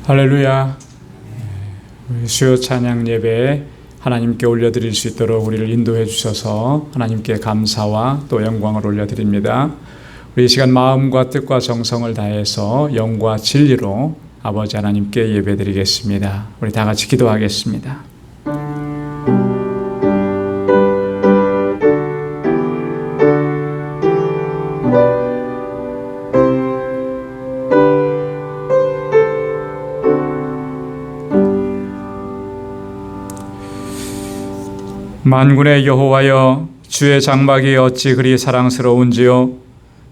할렐루야. 수요 찬양 예배에 하나님께 올려드릴 수 있도록 우리를 인도해 주셔서 하나님께 감사와 또 영광을 올려드립니다. 우리 이 시간 마음과 뜻과 정성을 다해서 영과 진리로 아버지 하나님께 예배드리겠습니다. 우리 다 같이 기도하겠습니다. 만군의 여호와여, 주의 장막이 어찌 그리 사랑스러운지요.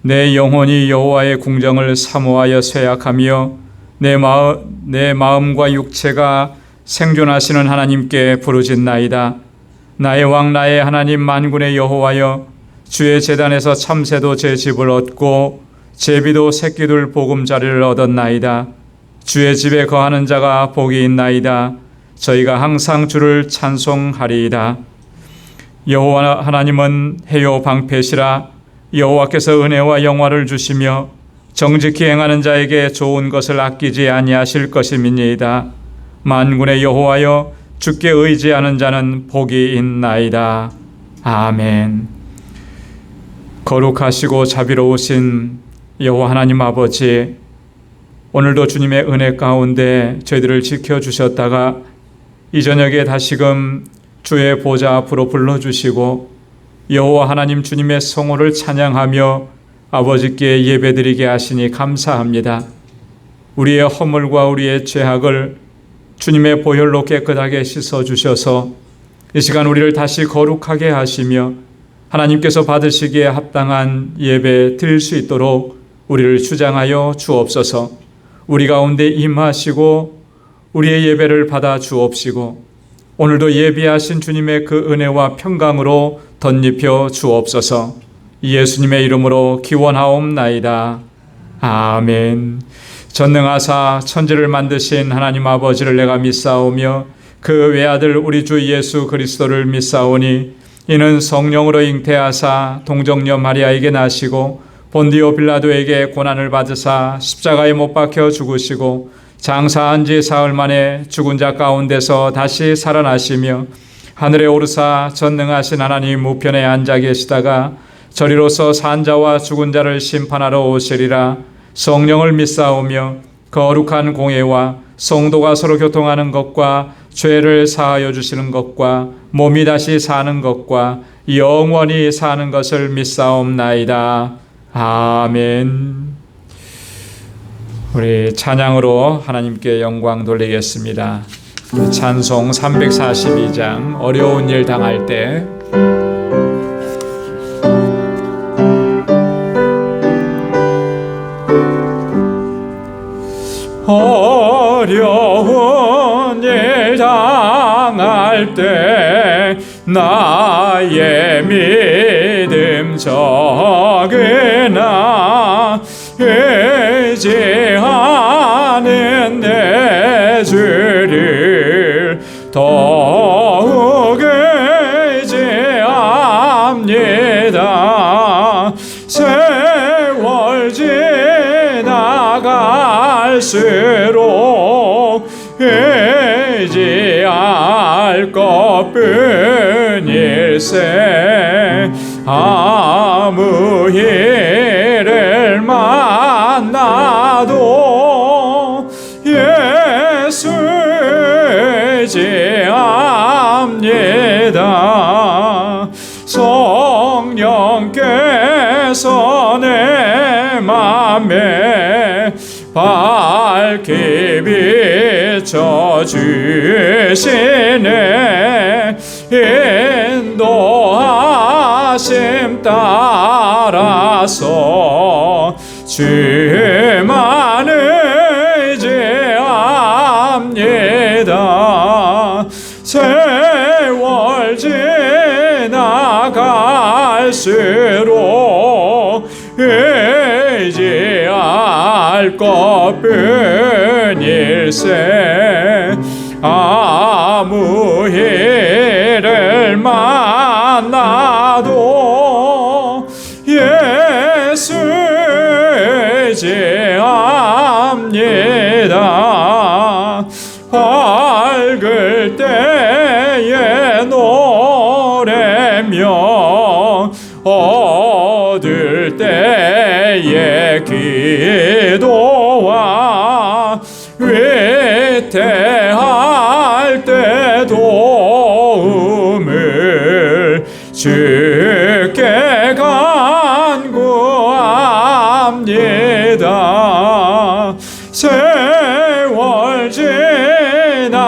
내 영혼이 여호와의 궁정을 사모하여 쇠약하며 내 마음과 육체가 생존하시는 하나님께 부르짖나이다. 나의 왕 나의 하나님 만군의 여호와여, 주의 제단에서 참새도 제 집을 얻고 제비도 새끼들 보금자리를 얻었나이다. 주의 집에 거하는 자가 복이 있나이다. 저희가 항상 주를 찬송하리이다. 여호와 하나님은 해요 방패시라. 여호와께서 은혜와 영화를 주시며 정직히 행하는 자에게 좋은 것을 아끼지 아니하실 것임이니이다. 만군의 여호와여, 주께 의지하는 자는 복이 있나이다. 아멘. 거룩하시고 자비로우신 여호와 하나님 아버지, 오늘도 주님의 은혜 가운데 저희들을 지켜주셨다가 이 저녁에 다시금 주의 보좌 앞으로 불러주시고 여호와 하나님 주님의 성호를 찬양하며 아버지께 예배드리게 하시니 감사합니다. 우리의 허물과 우리의 죄악을 주님의 보혈로 깨끗하게 씻어주셔서 이 시간 우리를 다시 거룩하게 하시며 하나님께서 받으시기에 합당한 예배 드릴 수 있도록 우리를 주장하여 주옵소서. 우리 가운데 임하시고 우리의 예배를 받아 주옵시고 오늘도 예비하신 주님의 그 은혜와 평강으로 덧입혀 주옵소서. 예수님의 이름으로 기원하옵나이다. 아멘. 전능하사 천지를 만드신 하나님 아버지를 내가 믿사오며 그 외아들 우리 주 예수 그리스도를 믿사오니 이는 성령으로 잉태하사 동정녀 마리아에게 나시고 본디오 빌라도에게 고난을 받으사 십자가에 못 박혀 죽으시고 장사한 지 사흘 만에 죽은 자 가운데서 다시 살아나시며 하늘에 오르사 전능하신 하나님 우편에 앉아 계시다가 저리로서 산 자와 죽은 자를 심판하러 오시리라. 성령을 믿사오며 거룩한 공예와 성도가 서로 교통하는 것과 죄를 사하여 주시는 것과 몸이 다시 사는 것과 영원히 사는 것을 믿사옵나이다. 아멘. 우리 찬양으로 하나님께 영광 돌리겠습니다. 찬송 342장 어려운 일 당할 때. 어려운 일 당할 때 나의 믿음 적으나 의지하는 내 주를 더욱 의지합니다. 세월 지나갈수록 의지할 것뿐일세. 아무 일을 만나도 예수 의지합니다. 성령께서 내 맘에 밝히 비춰주시네. 인도하심 따라서 주만 의지합니다. 세월 지나갈수록 의지할 것뿐일세. 아무 일을 만나도 예수 의지합니다. 밝을 때에 노래며 얻을 때에 기도와 위태할 때 도움을 주께 간구합니다. 세월 지나갈수록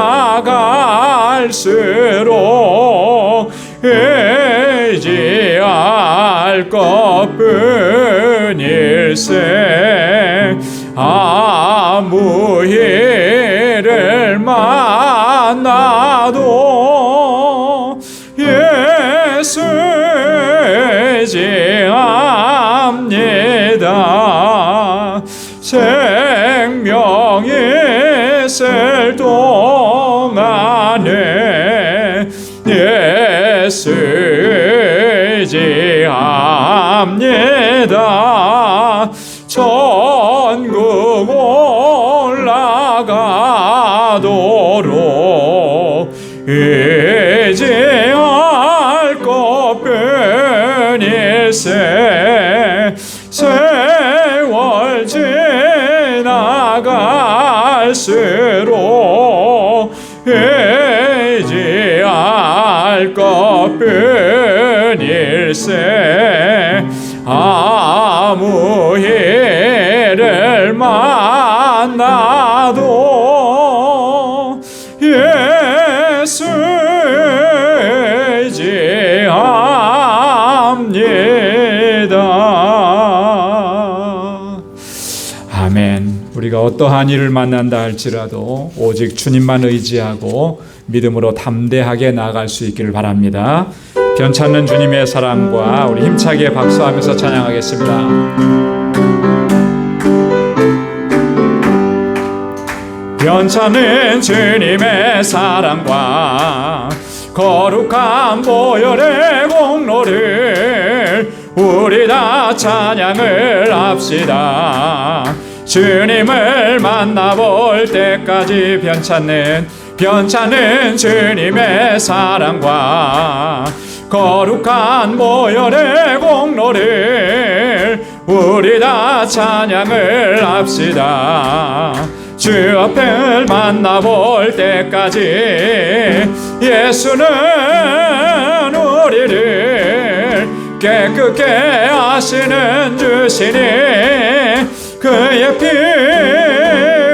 의지할 것뿐일세. 아무 일을 만나도 예수 의지합니다. 생명이 있을 동안에 예수 의지합니다. 천국 올라가도록 의지할 것뿐일세. 세월 지나갈수록 의지할 것뿐일세. 아무 일을 만나도 예수 의지합니다. 아멘. 우리가 어떠한 일을 만난다 할지라도 오직 주님만 의지하고 믿음으로 담대하게 나아갈 수 있기를 바랍니다. 변찮는 주님의 사랑과 우리 힘차게 박수하면서 찬양하겠습니다. 변찮은 주님의 사랑과 거룩한 보혈의 공로를 우리 다 찬양을 합시다. 주님을 만나볼 때까지 변찮는 주님의 사랑과 거룩한 보혈의 공로를 우리 다 찬양을 합시다. 주 앞을 만나볼 때까지 예수는 우리를 깨끗게 하시는 주시니 그의 피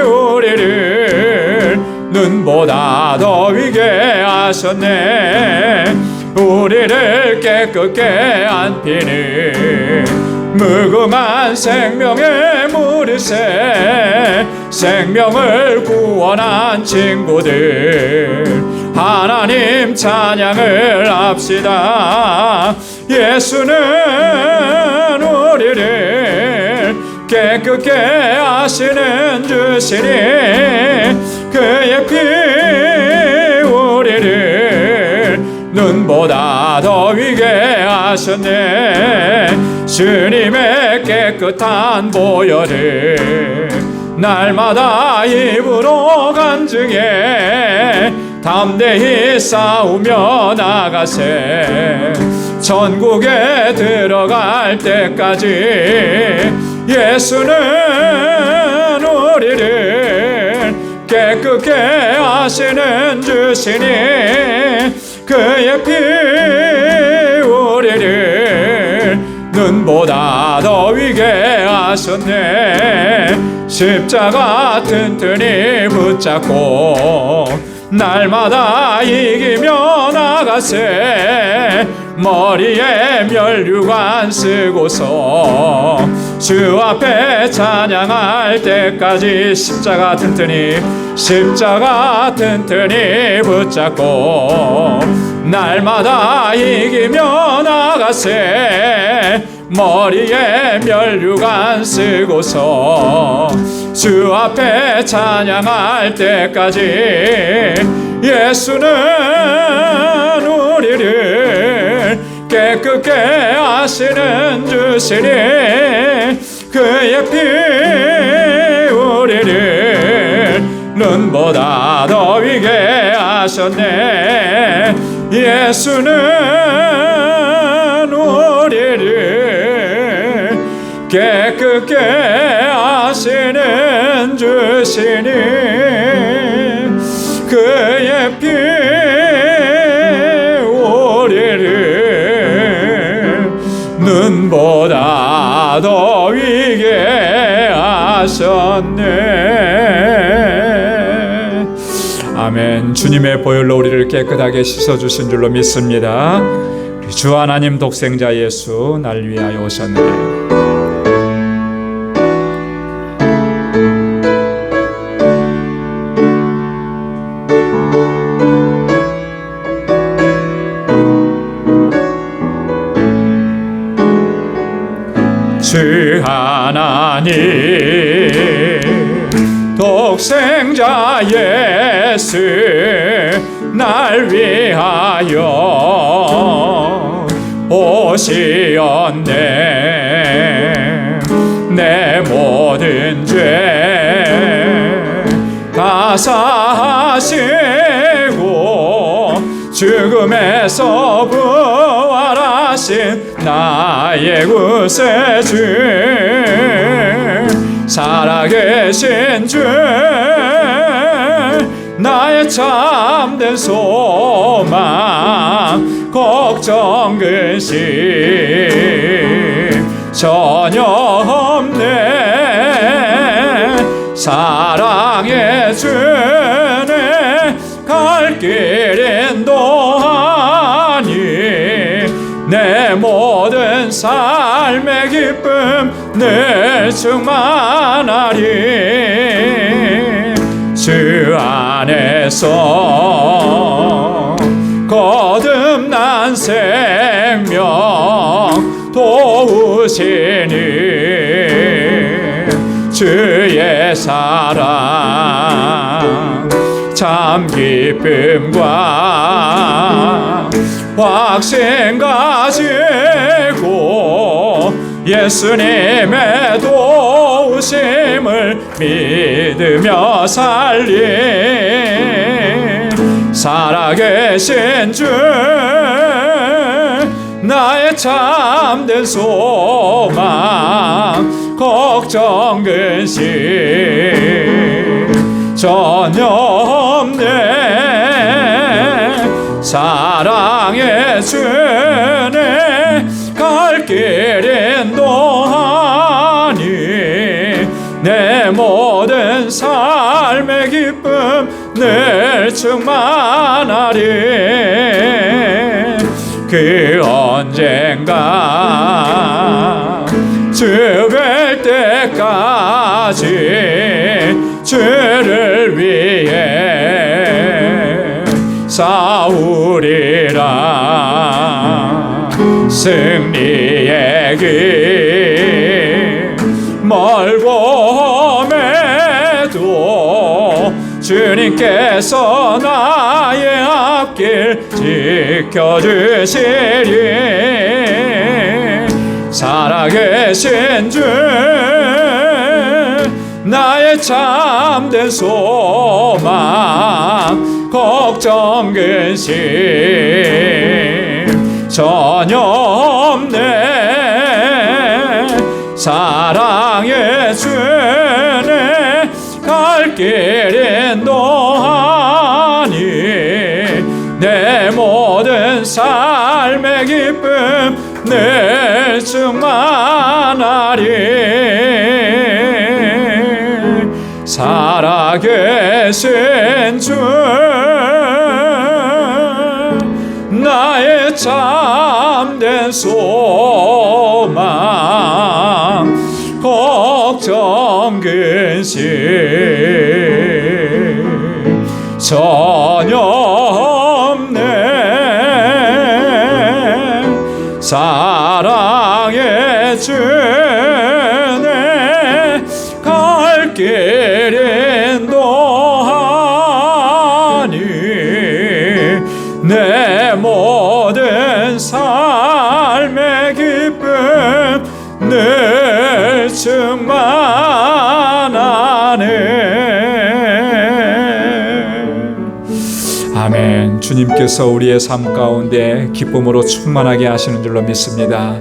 우리를 눈보다 더위게 하셨네. 우리를 깨끗게 한 피는 무궁한 생명의 물이세. 생명을 구원한 친구들 하나님 찬양을 합시다. 예수는 우리를 깨끗게 하시는 주시니 그의 피 우리를 눈보다 더위게 하셨네. 주님의 깨끗한 보혈을 날마다 입으로 간증해 담대히 싸우며 나가세. 천국에 들어갈 때까지 예수는 우리를 깨끗게 하시는 주시니 그의 피 우리를 눈보다 더위게 하셨네. 십자가 튼튼히 붙잡고 날마다 이기며 나가세. 머리에 면류관 쓰고서 주 앞에 찬양할 때까지 십자가 튼튼히 붙잡고 날마다 이기며 나가세. 머리에 면류관 쓰고서 주 앞에 찬양할 때까지 예수는 우리를 깨끗게 하시는 주시니 그의 피 우리를 눈보다 더 위게 하셨네. 예수는 우리를 깨끗게 하시는 주시니 그의 피 우리를 눈보다 더 위게 하셨네. 아멘. 주님의 보혈로 우리를 깨끗하게 씻어주신 줄로 믿습니다. 우리 주 하나님 독생자 예수 날 위하여 오셨네. 주 하나님 독생자 예수 날 위하여 오시었네. 내 모든 죄 다 사하시고 죽음에서 부활하신 나의 구세주 살아계신 주 나의 참된 소망 걱정 근심 전혀 없네. 사랑의 주네 갈 길 인도하니 내 모든 삶의 기쁨 늘 충만하리. 주 안에서 거듭난 생명 도우시니 주의 사랑 참 기쁨과 확신 가지고 예수님의 도우심을 믿으며 살리. 살아계신 주 나의 참된 소망 걱정 근심 전혀 없네. 사랑의 주네 갈 길 인도하니 내 모든 삶의 기쁨 늘 충만하리. 그 언젠가 주 뵐 때까지 주를 위해 싸우리라. 승리의 길 멀고 험해도 주님께서 나의 앞길 지켜주시리. 살아계신 주 나의 참된 소망 걱정 근심 전혀 없네. 사랑의 주네 갈 길 인도하니 내 모든 삶의 기쁨 늘 충만하리. 살아계신 주 나의 참된 소망 걱정 근심 전혀 없네. 사랑의 주네 갈 길 인도하니 내 모든 삶의 기쁨 늘 충만하네. 아멘. 주님께서 우리의 삶 가운데 기쁨으로 충만하게 하시는 줄로 믿습니다.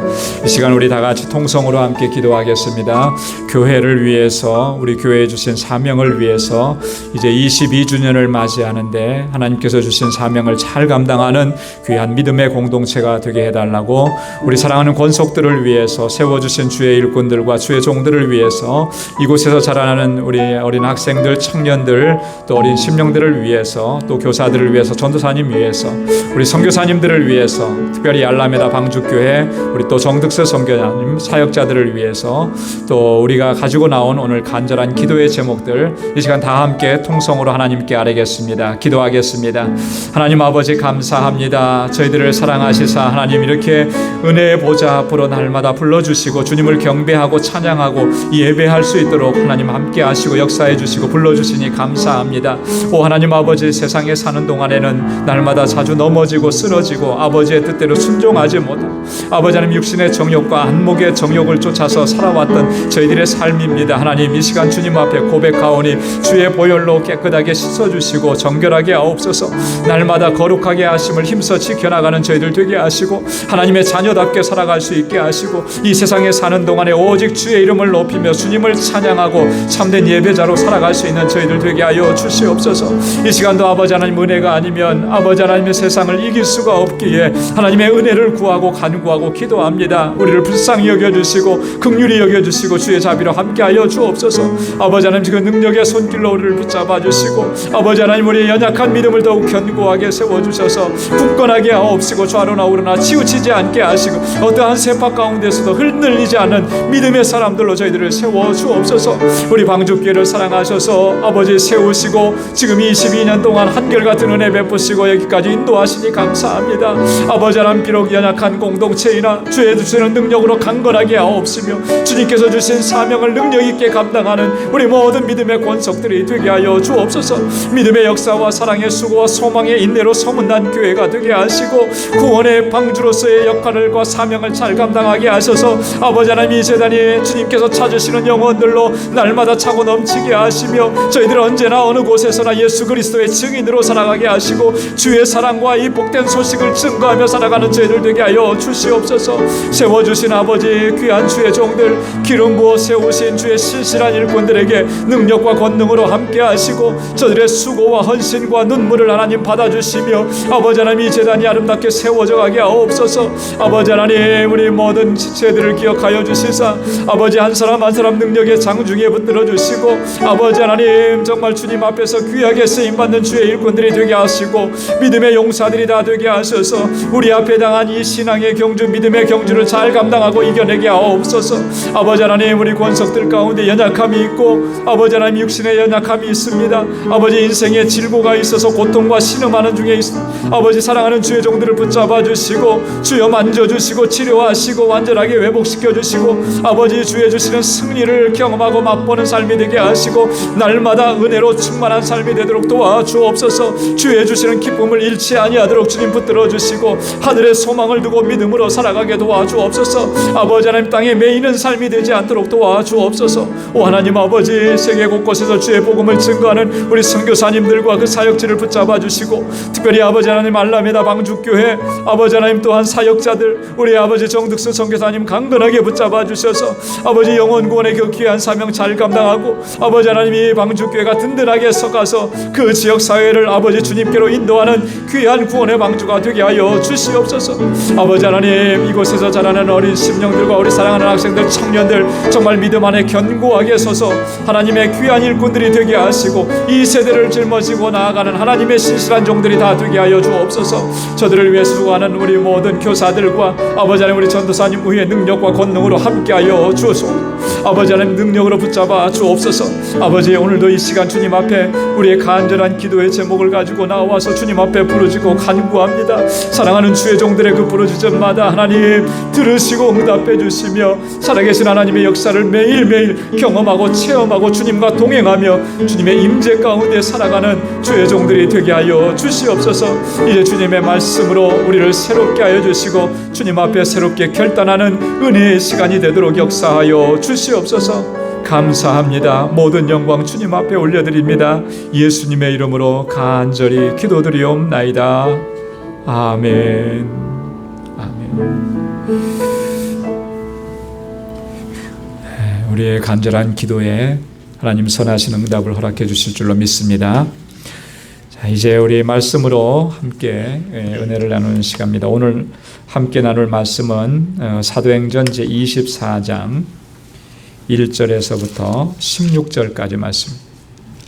이 시간 우리 다 같이 통성으로 함께 기도하겠습니다. 교회를 위해서, 우리 교회에 주신 사명을 위해서 이제 22주년을 맞이하는데 하나님께서 주신 사명을 잘 감당하는 귀한 믿음의 공동체가 되게 해달라고, 우리 사랑하는 권속들을 위해서, 세워주신 주의 일꾼들과 주의 종들을 위해서, 이곳에서 자라나는 우리 어린 학생들, 청년들, 또 어린 심령들을 위해서, 또 교사들을 위해서, 전도사님 위해서, 우리 선교사님들을 위해서, 특별히 알라메다 방주교회 우리 또 정득서 선교사님 사역자들을 위해서, 또 우리가 가지고 나온 오늘 간절한 기도의 제목들 이 시간 다 함께 통성으로 하나님께 아뢰겠습니다. 기도하겠습니다. 하나님 아버지 감사합니다. 저희들을 사랑하시사 하나님 이렇게 은혜의 보좌 앞으로 날마다 불러주시고 주님을 경배하고 찬양하고 예배할 수 있도록 하나님 함께 하시고 역사해 주시고 불러주시니 감사합니다. 오 하나님 아버지, 세상에 사는 동안에는 날마다 자주 넘어지고 쓰러지고 아버지의 뜻대로 순종하지 못하고 아버지 하나님 육신의 정욕과 안목의 정욕을 쫓아서 살아왔던 저희들의 삶입니다. 하나님 이 시간 주님 앞에 고백하오니 주의 보혈로 깨끗하게 씻어주시고 정결하게 하옵소서. 날마다 거룩하게 하심을 힘써 지켜나가는 저희들 되게 하시고 하나님의 자녀답게 살아갈 수 있게 하시고 이 세상에 사는 동안에 오직 주의 이름을 높이며 주님을 찬양하고 참된 예배자로 살아갈 수 있는 저희들 되게 하여 주시옵소서. 이 시간도 아버지 하나님 은혜가 아니면 아버지 하나님의 세상을 이길 수가 없기에 하나님의 은혜를 구하고 간구하고 기도합니다. 우리를 불쌍히 여겨주시고 긍휼히 여겨주시고 주의 자비로 함께하여 주옵소서. 아버지 하나님 그 능력의 손길로 우리를 붙잡아 주시고 아버지 하나님 우리의 연약한 믿음을 더욱 견고하게 세워주셔서 굳건하게 하옵시고 좌로나 우로나 치우치지 않게 하시고 어떠한 세파 가운데서도 흔들리지 않는 믿음의 사람들로 저희들을 세워주옵소서. 우리 방주교회를 사랑하셔서 아버지 세우시고 지금 22년 동안 한결같은 은혜 베푸시고 여기까지 인도하시니 감사합니다. 아버지 하나님 비록 연약한 공동체이나 주의 주시는 능력으로 강건하게 하옵시며 주님께서 주신 사명을 능력 있게 감당하는 우리 모든 믿음의 권속들이 되게 하여 주옵소서. 믿음의 역사와 사랑의 수고와 소망의 인내로 소문난 교회가 되게 하시고 구원의 방주로서의 역할과 사명을 잘 감당하게 하셔서 아버지 하나님 이 재단이 주님께서 찾으시는 영혼들로 날마다 차고 넘치게 하시며 저희들 언제나 어느 곳에서나 예수 그리스도의 증인으로 살아가게 하시고 주의 사랑과 이 복된 소식을 증거하며 살아가는 저희들 되게 하여 주시옵소서. 세워주신 아버지 귀한 주의 종들, 기름 부어 세우신 주의 신실한 일꾼들에게 능력과 권능으로 함께 하시고 저들의 수고와 헌신과 눈물을 하나님 받아주시며 아버지 하나님 이 재단이 아름답게 세워져 가게 하옵소서. 아버지 하나님 우리 모든 지체들을 기억하여 주시사 아버지 한 사람 한 사람 능력의 장중에 붙들어 주시고 아버지 하나님 정말 주님 앞에서 귀하게 쓰임받는 주의 일꾼들이 되게 하시고 믿음의 용사들이 다 되게 하셔서 우리 앞에 당한 이 신앙의 경주 믿음의 경주를 잘 감당하고 이겨내게 하옵소서. 아버지 하나님 우리 권속들 가운데 연약함이 있고 아버지 하나님 육신의 연약함이 있습니다. 아버지 인생의 질고가 있어서 고통과 신음하는 중에 있습니다. 아버지 사랑하는 주의 종들을 붙잡아 주시고 주여 만져주시고 치료하시고 완전하게 회복시켜 주시고 아버지 주의 주시는 승리를 경험하고 맛보는 삶이 되게 하시고 날마다 은혜로 충만한 삶이 되도록 도와주옵소서. 주의 주시는 기쁨을 잃지 아니하도록 주님 붙들어 주시고 하늘의 소망을 두고 믿음으로 살아가게 도와주옵소서. 아버지 하나님 땅에 매이는 삶이 되지 않도록 도와주옵소서. 오 하나님 아버지 세계 곳곳에서 주의 복음을 증거하는 우리 선교사님들과 그 사역지를 붙잡아 주시고 특별히 아버지 하나님 알라메다 방주교회 아버지 하나님 또한 사역자들 우리 아버지 정득수 선교사님 강건하게 붙잡아 주셔서 아버지 영혼 구원의 그 귀한 사명 잘 감당하고 아버지 하나님 이 방주교회가 든든하게 서가서 그 지역 사회를 아버지 주님께로 인도하는 귀한 구원의 방주가 되게 하여 주시옵소서. 아버지 하나님 이곳에서 자라는 어린 심령들과 우리 사랑하는 학생들 청년들 정말 믿음 안에 견고하게 서서 하나님의 귀한 일꾼들이 되게 하시고 이 세대를 짊어지고 나아가는 하나님의 신실한 종들이 다 되게 하여 주옵소서. 저들을 위해 수고하는 우리 모든 교사들과 아버지 하나님 우리 전도사님 위에 능력과 권능으로 함께하여 주옵소서. 아버지 하나님 능력으로 붙잡아 주옵소서. 아버지 오늘도 이 시간 주님 앞에 우리의 간절한 기도의 제목을 가지고 나와서 주님 앞에 부르짖고 간구합니다. 사랑하는 주의 종들의 그 부르짖음마다 하나님 들으시고 응답해 주시며 살아계신 하나님의 역사를 매일매일 경험하고 체험하고 주님과 동행하며 주님의 임재 가운데 살아가는 주의 종들이 되게 하여 주시옵소서. 이제 주님의 말씀으로 우리를 새롭게 하여 주시고 주님 앞에 새롭게 결단하는 은혜의 시간이 되도록 역사하여 주시옵소서. 감사합니다. 모든 영광 주님 앞에 올려드립니다. 예수님의 이름으로 간절히 기도드리옵나이다. 아멘. 아멘. 우리의 간절한 기도에 하나님 선하신 응답을 허락해 주실 줄로 믿습니다. 자, 이제 우리 말씀으로 함께 은혜를 나누는 시간입니다. 오늘 함께 나눌 말씀은 사도행전 제24장 1절에서부터 16절까지 말씀.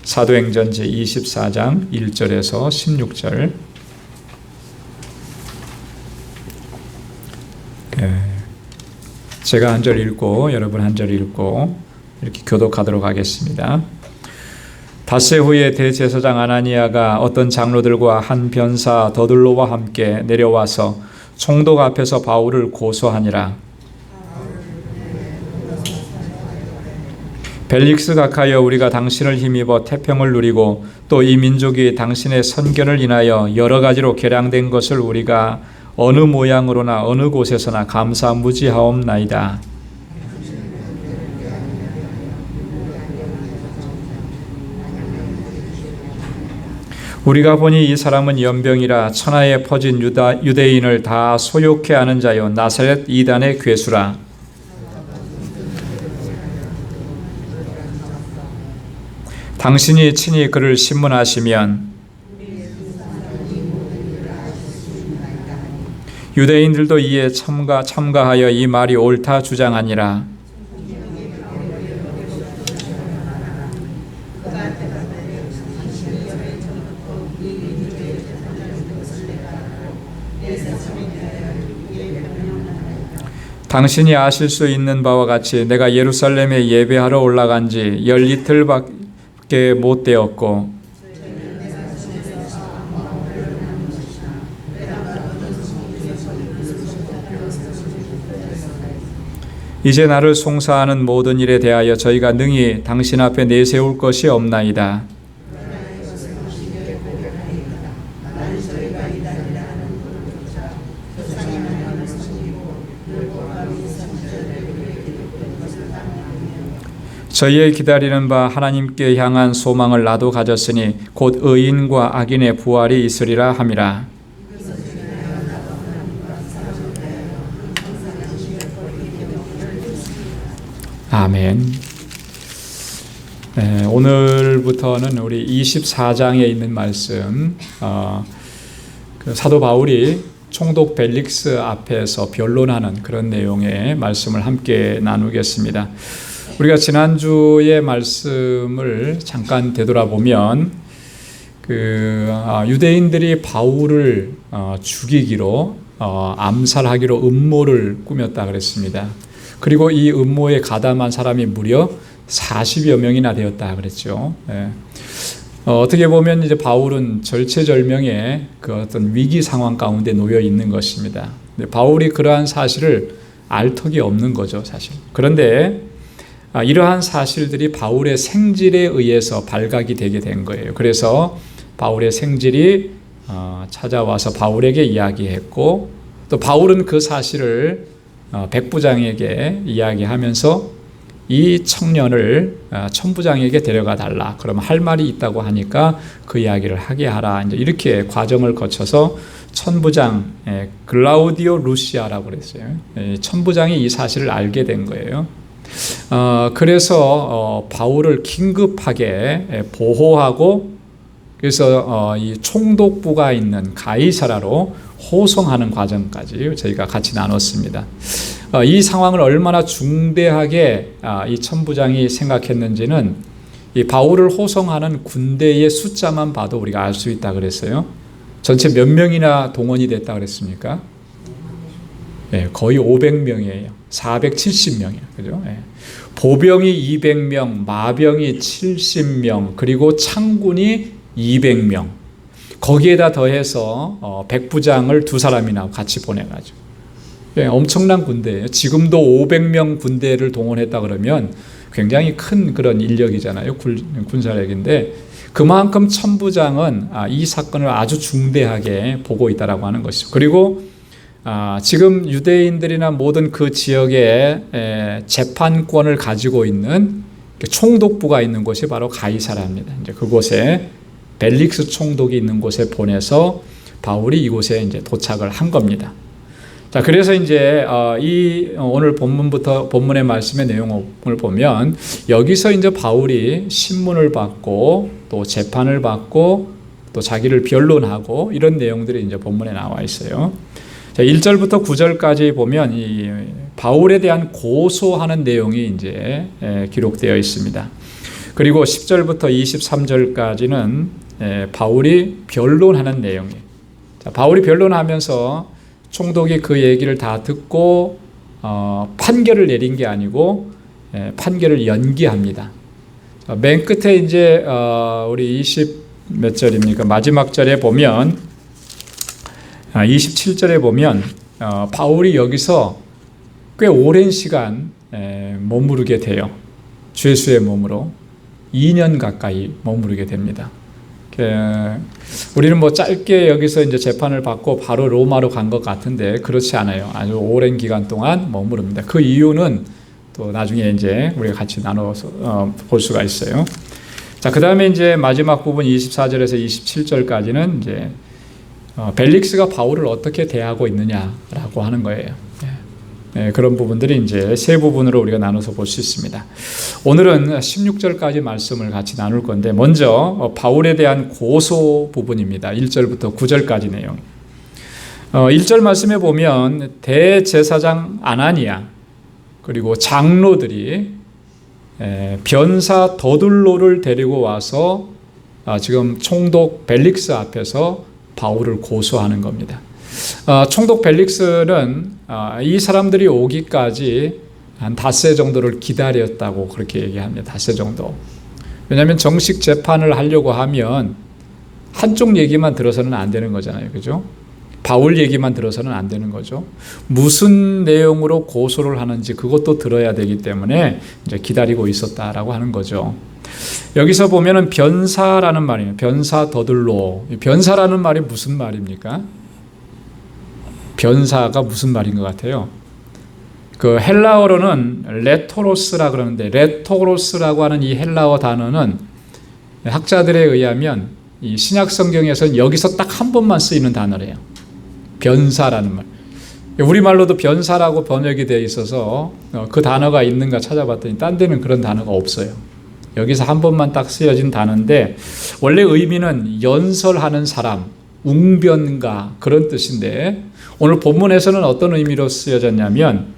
사도행전 제24장 1절에서 16절. 제가 한 절 읽고 여러분 한 절 읽고 이렇게 교독하도록 하겠습니다. 닷새 후에 대제사장 아나니아가 어떤 장로들과 한 변사 더둘로와 함께 내려와서 총독 앞에서 바울을 고소하니라. 벨릭스 각하여, 우리가 당신을 힘입어 태평을 누리고 또 이 민족이 당신의 선견을 인하여 여러 가지로 개량된 것을 우리가 어느 모양으로나 어느 곳에서나 감사무지하옵나이다. 우리가 보니 이 사람은 연병이라 천하에 퍼진 유대인을 다 소욕해 하는 자요 나사렛 이단의 괴수라. 당신이 친히 그를 신문하시면 유대인들도 이에 참가하여 이 말이 옳다 주장하니라. 당신이 아실 수 있는 바와 같이 내가 예루살렘에 예배하러 올라간 지 10이틀밖에 못 되었고 이제 나를 송사하는 모든 일에 대하여 저희가 능히 당신 앞에 내세울 것이 없나이다. 저희의 기다리는 바 하나님께 향한 소망을 나도 가졌으니 곧 의인과 악인의 부활이 있으리라 함이라. 아멘. 오늘부터는 우리 24장에 있는 말씀, 사도 바울이 총독 벨릭스 앞에서 변론하는 그런 내용의 말씀을 함께 나누겠습니다. 우리가 지난주의 말씀을 잠깐 되돌아보면 유대인들이 바울을 죽이기로 암살하기로 음모를 꾸몄다 그랬습니다. 그리고 이 음모에 가담한 사람이 무려 40여 명이나 되었다 그랬죠. 어떻게 보면 이제 바울은 절체절명의 그 어떤 위기 상황 가운데 놓여 있는 것입니다. 바울이 그러한 사실을 알 턱이 없는 거죠, 사실. 그런데 이러한 사실들이 바울의 생질에 의해서 발각이 되게 된 거예요. 그래서 바울의 생질이 찾아와서 바울에게 이야기했고, 또 바울은 그 사실을 백부장에게 이야기하면서 이 청년을 천부장에게 데려가 달라. 그러면 할 말이 있다고 하니까 그 이야기를 하게 하라. 이제 이렇게 과정을 거쳐서 천부장 글라우디오 루시아라고 그랬어요. 천부장이 이 사실을 알게 된 거예요. 그래서 바울을 긴급하게 보호하고 그래서 이 총독부가 있는 가이사라로 호송하는 과정까지 저희가 같이 나눴습니다. 이 상황을 얼마나 중대하게 이 천부장이 생각했는지는 이 바울을 호송하는 군대의 숫자만 봐도 우리가 알 수 있다 그랬어요. 전체 몇 명이나 동원이 됐다 그랬습니까? 거의 500명이에요. 470명이에요. 그죠? 보병이 200명, 마병이 70명, 그리고 창군이 200명. 거기에다 더해서 백부장을 2사람이나 같이 보내가지고 엄청난 군대예요. 지금도 500명 군대를 동원했다 그러면 굉장히 큰 그런 인력이잖아요. 군사력인데 그만큼 천부장은 이 사건을 아주 중대하게 보고 있다라고 하는 것이죠. 그리고 지금 유대인들이나 모든 그 지역의 재판권을 가지고 있는 총독부가 있는 곳이 바로 가이사라입니다. 이제 그곳에 벨릭스 총독이 있는 곳에 보내서 바울이 이곳에 이제 도착을 한 겁니다. 자, 그래서 이제 이 오늘 본문의 말씀의 내용을 보면 여기서 이제 바울이 신문을 받고 또 재판을 받고 또 자기를 변론하고 이런 내용들이 이제 본문에 나와 있어요. 자, 1절부터 9절까지 보면 이 바울에 대한 고소하는 내용이 이제 기록되어 있습니다. 그리고 10절부터 23절까지는 바울이 변론하는 내용이에요. 자, 바울이 변론하면서 총독이 그 얘기를 다 듣고 판결을 내린 게 아니고 판결을 연기합니다. 자, 맨 끝에 이제 우리 20 몇 절입니까? 마지막 절에 보면 27절에 보면 바울이 여기서 꽤 오랜 시간 머무르게 돼요. 죄수의 몸으로 2년 가까이 머무르게 됩니다. 우리는 뭐 짧게 여기서 이제 재판을 받고 바로 로마로 간 것 같은데 그렇지 않아요. 아주 오랜 기간 동안 머무릅니다. 그 이유는 또 나중에 이제 우리가 같이 나눠서 볼 수가 있어요. 자, 그 다음에 이제 마지막 부분 24절에서 27절까지는 이제 벨릭스가 바울을 어떻게 대하고 있느냐라고 하는 거예요. 그런 부분들이 이제 세 부분으로 우리가 나눠서 볼 수 있습니다. 오늘은 16절까지 말씀을 같이 나눌 건데 먼저 바울에 대한 고소 부분입니다. 1절부터 9절까지 내용. 1절 말씀에 보면 대제사장 아나니아 그리고 장로들이 변사 더둘로를 데리고 와서 지금 총독 벨릭스 앞에서 바울을 고소하는 겁니다. 총독 벨릭스는 이 사람들이 오기까지 한 닷새 정도를 기다렸다고 그렇게 얘기합니다. 닷새 정도. 왜냐하면 정식 재판을 하려고 하면 한쪽 얘기만 들어서는 안 되는 거잖아요. 그죠? 바울 얘기만 들어서는 안 되는 거죠. 무슨 내용으로 고소를 하는지 그것도 들어야 되기 때문에 이제 기다리고 있었다라고 하는 거죠. 여기서 보면은 변사라는 말이에요. 변사 더둘로. 변사라는 말이 무슨 말입니까? 변사가 무슨 말인 것 같아요? 그 헬라어로는 레토로스라 그러는데 레토로스라고 하는 이 헬라어 단어는 학자들에 의하면 이 신약 성경에서는 여기서 딱 한 번만 쓰이는 단어래요. 변사라는 말. 우리말로도 변사라고 번역이 되어 있어서 그 단어가 있는가 찾아봤더니 딴 데는 그런 단어가 없어요. 여기서 한 번만 딱 쓰여진 단어인데 원래 의미는 연설하는 사람, 웅변가 그런 뜻인데 오늘 본문에서는 어떤 의미로 쓰여졌냐면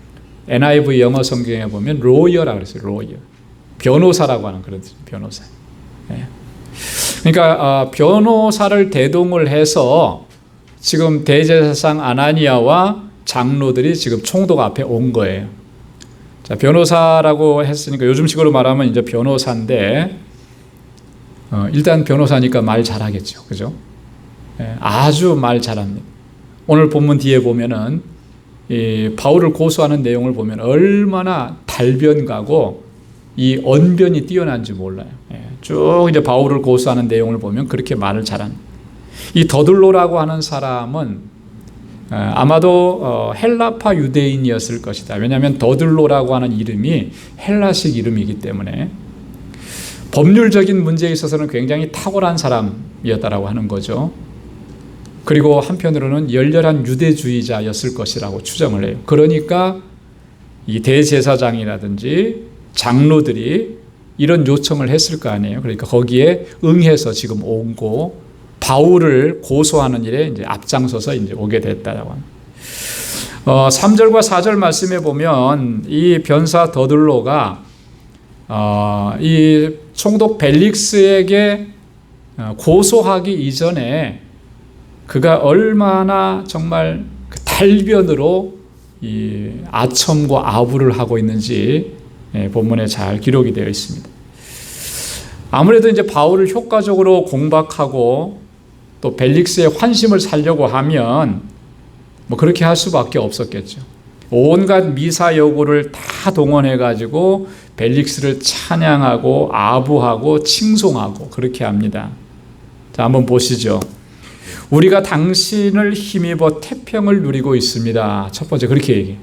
NIV 영어 성경에 보면 로이어라고 그랬어요. 로이어. 변호사라고 하는 그런 뜻, 변호사. 그러니까 변호사를 대동을 해서 지금 대제사장 아나니아와 장로들이 지금 총독 앞에 온 거예요. 자, 변호사라고 했으니까 요즘식으로 말하면 이제 변호사인데 일단 변호사니까 말 잘하겠죠. 그죠? 아주 말 잘합니다. 오늘 본문 뒤에 보면은 이 바울을 고소하는 내용을 보면 얼마나 달변가고 이 언변이 뛰어난지 몰라요. 쭉 이제 바울을 고소하는 내용을 보면 그렇게 말을 잘합니다. 이 더둘로라고 하는 사람은 아마도 헬라파 유대인이었을 것이다. 왜냐하면 더둘로라고 하는 이름이 헬라식 이름이기 때문에 법률적인 문제에 있어서는 굉장히 탁월한 사람이었다라고 하는 거죠. 그리고 한편으로는 열렬한 유대주의자였을 것이라고 추정을 해요. 그러니까 이 대제사장이라든지 장로들이 이런 요청을 했을 거 아니에요. 그러니까 거기에 응해서 지금 오고 바울을 고소하는 일에 이제 앞장서서 이제 오게 됐다라고 합니다. 3절과 4절 말씀에 보면 이 변사 더둘로가 이 총독 벨릭스에게 고소하기 이전에 그가 얼마나 정말 그 달변으로 이 아첨과 아부를 하고 있는지 본문에 잘 기록이 되어 있습니다. 아무래도 이제 바울을 효과적으로 공박하고 또 벨릭스의 환심을 살려고 하면 뭐 그렇게 할 수밖에 없었겠죠. 온갖 미사 여구를 다 동원해 가지고 벨릭스를 찬양하고 아부하고 칭송하고 그렇게 합니다. 자, 한번 보시죠. 우리가 당신을 힘입어 태평을 누리고 있습니다. 첫 번째 그렇게 얘기해요.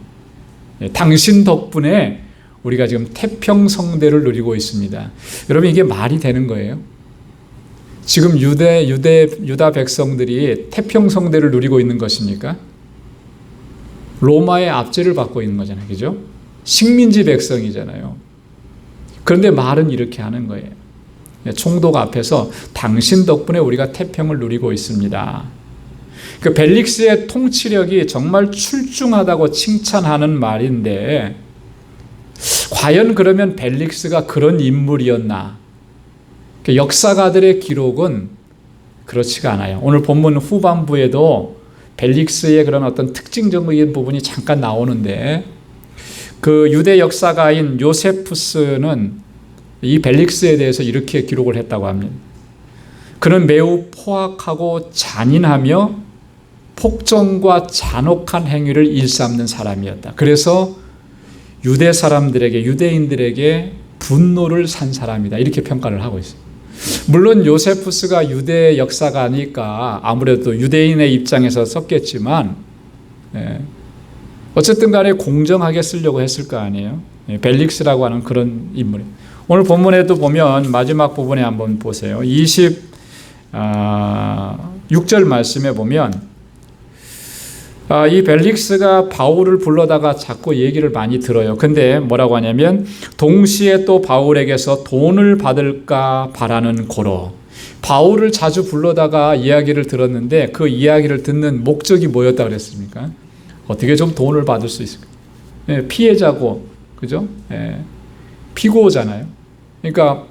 당신 덕분에 우리가 지금 태평성대를 누리고 있습니다. 여러분, 이게 말이 되는 거예요? 지금 유다 백성들이 태평성대를 누리고 있는 것입니까? 로마의 압제를 받고 있는 거잖아요. 그죠? 식민지 백성이잖아요. 그런데 말은 이렇게 하는 거예요. 총독 앞에서 당신 덕분에 우리가 태평을 누리고 있습니다. 그 벨릭스의 통치력이 정말 출중하다고 칭찬하는 말인데, 과연 그러면 벨릭스가 그런 인물이었나? 역사가들의 기록은 그렇지가 않아요. 오늘 본문 후반부에도 벨릭스의 그런 어떤 특징적인 부분이 잠깐 나오는데, 그 유대 역사가인 요세푸스는 이 벨릭스에 대해서 이렇게 기록을 했다고 합니다. 그는 매우 포악하고 잔인하며 폭정과 잔혹한 행위를 일삼는 사람이었다. 그래서 유대 사람들에게, 유대인들에게 분노를 산 사람이다. 이렇게 평가를 하고 있어요. 물론 요세푸스가 유대 역사가니까 아무래도 유대인의 입장에서 썼겠지만, 어쨌든 간에 공정하게 쓰려고 했을 거 아니에요. 벨릭스라고 하는 그런 인물이에요. 오늘 본문에도 보면 마지막 부분에 한번 보세요. 26절 말씀에 보면 이 벨릭스가 바울을 불러다가 자꾸 얘기를 많이 들어요. 근데 뭐라고 하냐면, 동시에 또 바울에게서 돈을 받을까 바라는 고로. 바울을 자주 불러다가 이야기를 들었는데 그 이야기를 듣는 목적이 뭐였다 그랬습니까? 어떻게 좀 돈을 받을 수 있을까? 피해자고, 그죠? 피고잖아요. 그러니까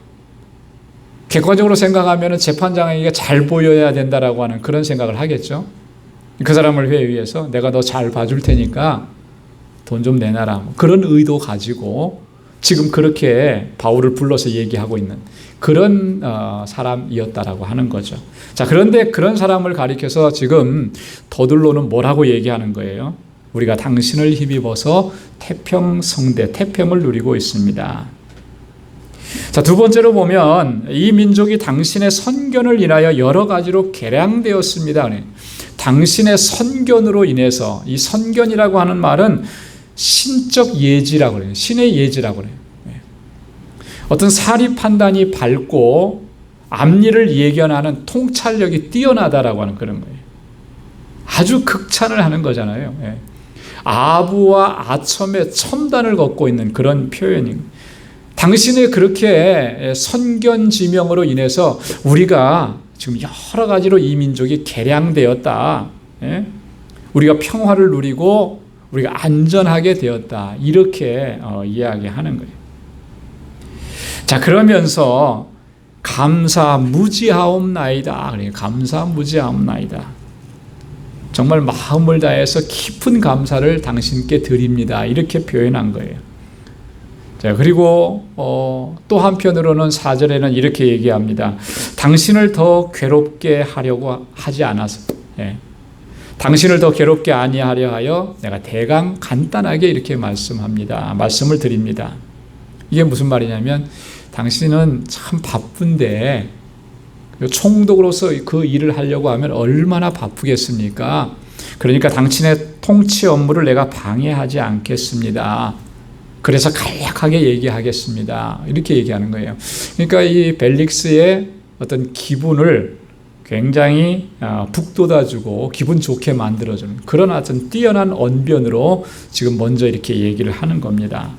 객관적으로 생각하면 재판장에게 잘 보여야 된다라고 하는 그런 생각을 하겠죠. 그 사람을 위해서 내가 너 잘 봐줄 테니까 돈 좀 내놔라. 그런 의도 가지고 지금 그렇게 바울을 불러서 얘기하고 있는 그런 사람이었다라고 하는 거죠. 자, 그런데 그런 사람을 가리켜서 지금 더들로는 뭐라고 얘기하는 거예요? 우리가 당신을 힘입어서 태평성대, 태평을 누리고 있습니다. 자, 두 번째로 보면 이 민족이 당신의 선견을 인하여 여러 가지로 개량되었습니다. 당신의 선견으로 인해서, 이 선견이라고 하는 말은 신적 예지라고 그래요. 신의 예지라고 그래요. 어떤 사리 판단이 밝고 앞일을 예견하는 통찰력이 뛰어나다라고 하는 그런 거예요. 아주 극찬을 하는 거잖아요. 아부와 아첨의 첨단을 걷고 있는 그런 표현입니다. 당신의 그렇게 선견지명으로 인해서 우리가 지금 여러 가지로 이 민족이 개량되었다. 우리가 평화를 누리고 우리가 안전하게 되었다. 이렇게 이야기하는 거예요. 자, 그러면서 감사무지하옵나이다. 그래요. 감사무지하옵나이다. 정말 마음을 다해서 깊은 감사를 당신께 드립니다. 이렇게 표현한 거예요. 자, 그리고 또 한편으로는 4절에는 이렇게 얘기합니다. 당신을 더 괴롭게 하려고 하지 않아서, 당신을 더 괴롭게 아니하려 하여 내가 대강 간단하게 이렇게 말씀을 드립니다. 이게 무슨 말이냐면, 당신은 참 바쁜데 총독으로서 그 일을 하려고 하면 얼마나 바쁘겠습니까? 그러니까 당신의 통치 업무를 내가 방해하지 않겠습니다. 그래서 간략하게 얘기하겠습니다. 이렇게 얘기하는 거예요. 그러니까 이 벨릭스의 어떤 기분을 굉장히 북돋아주고 기분 좋게 만들어주는 그런 어떤 뛰어난 언변으로 지금 먼저 이렇게 얘기를 하는 겁니다.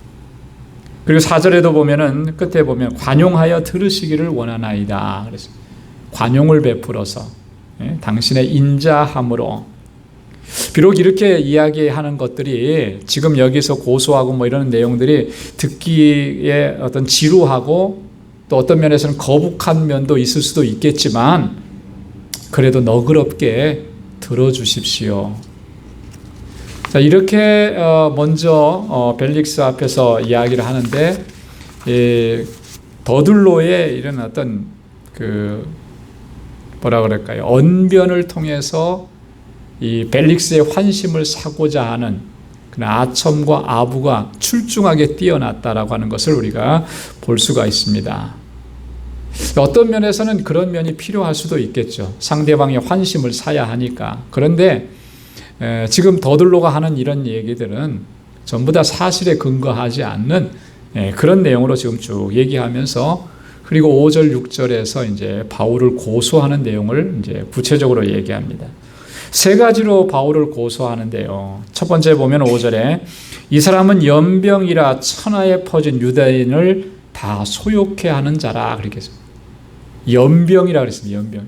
그리고 4절에도 보면은 끝에 보면 관용하여 들으시기를 원하나이다. 그래서 관용을 베풀어서 당신의 인자함으로, 비록 이렇게 이야기하는 것들이 지금 여기서 고소하고 뭐 이런 내용들이 듣기에 어떤 지루하고 또 어떤 면에서는 거북한 면도 있을 수도 있겠지만 그래도 너그럽게 들어주십시오. 자, 이렇게 먼저 벨릭스 앞에서 이야기를 하는데, 더들로의 이런 어떤 뭐라 그럴까요? 언변을 통해서 이 벨릭스의 환심을 사고자 하는 그런 아첨과 아부가 출중하게 뛰어났다라고 하는 것을 우리가 볼 수가 있습니다. 어떤 면에서는 그런 면이 필요할 수도 있겠죠. 상대방의 환심을 사야 하니까. 그런데 지금 더들로가 하는 이런 얘기들은 전부 다 사실에 근거하지 않는 그런 내용으로 지금 쭉 얘기하면서, 그리고 5절, 6절에서 이제 바울을 고소하는 내용을 이제 구체적으로 얘기합니다. 세 가지로 바울을 고소하는데요. 첫 번째 보면 5절에 이 사람은 연병이라 천하에 퍼진 유대인을 다 소욕해 하는 자라 그렇게 했습니다. 연병이라 그랬습니다. 연병.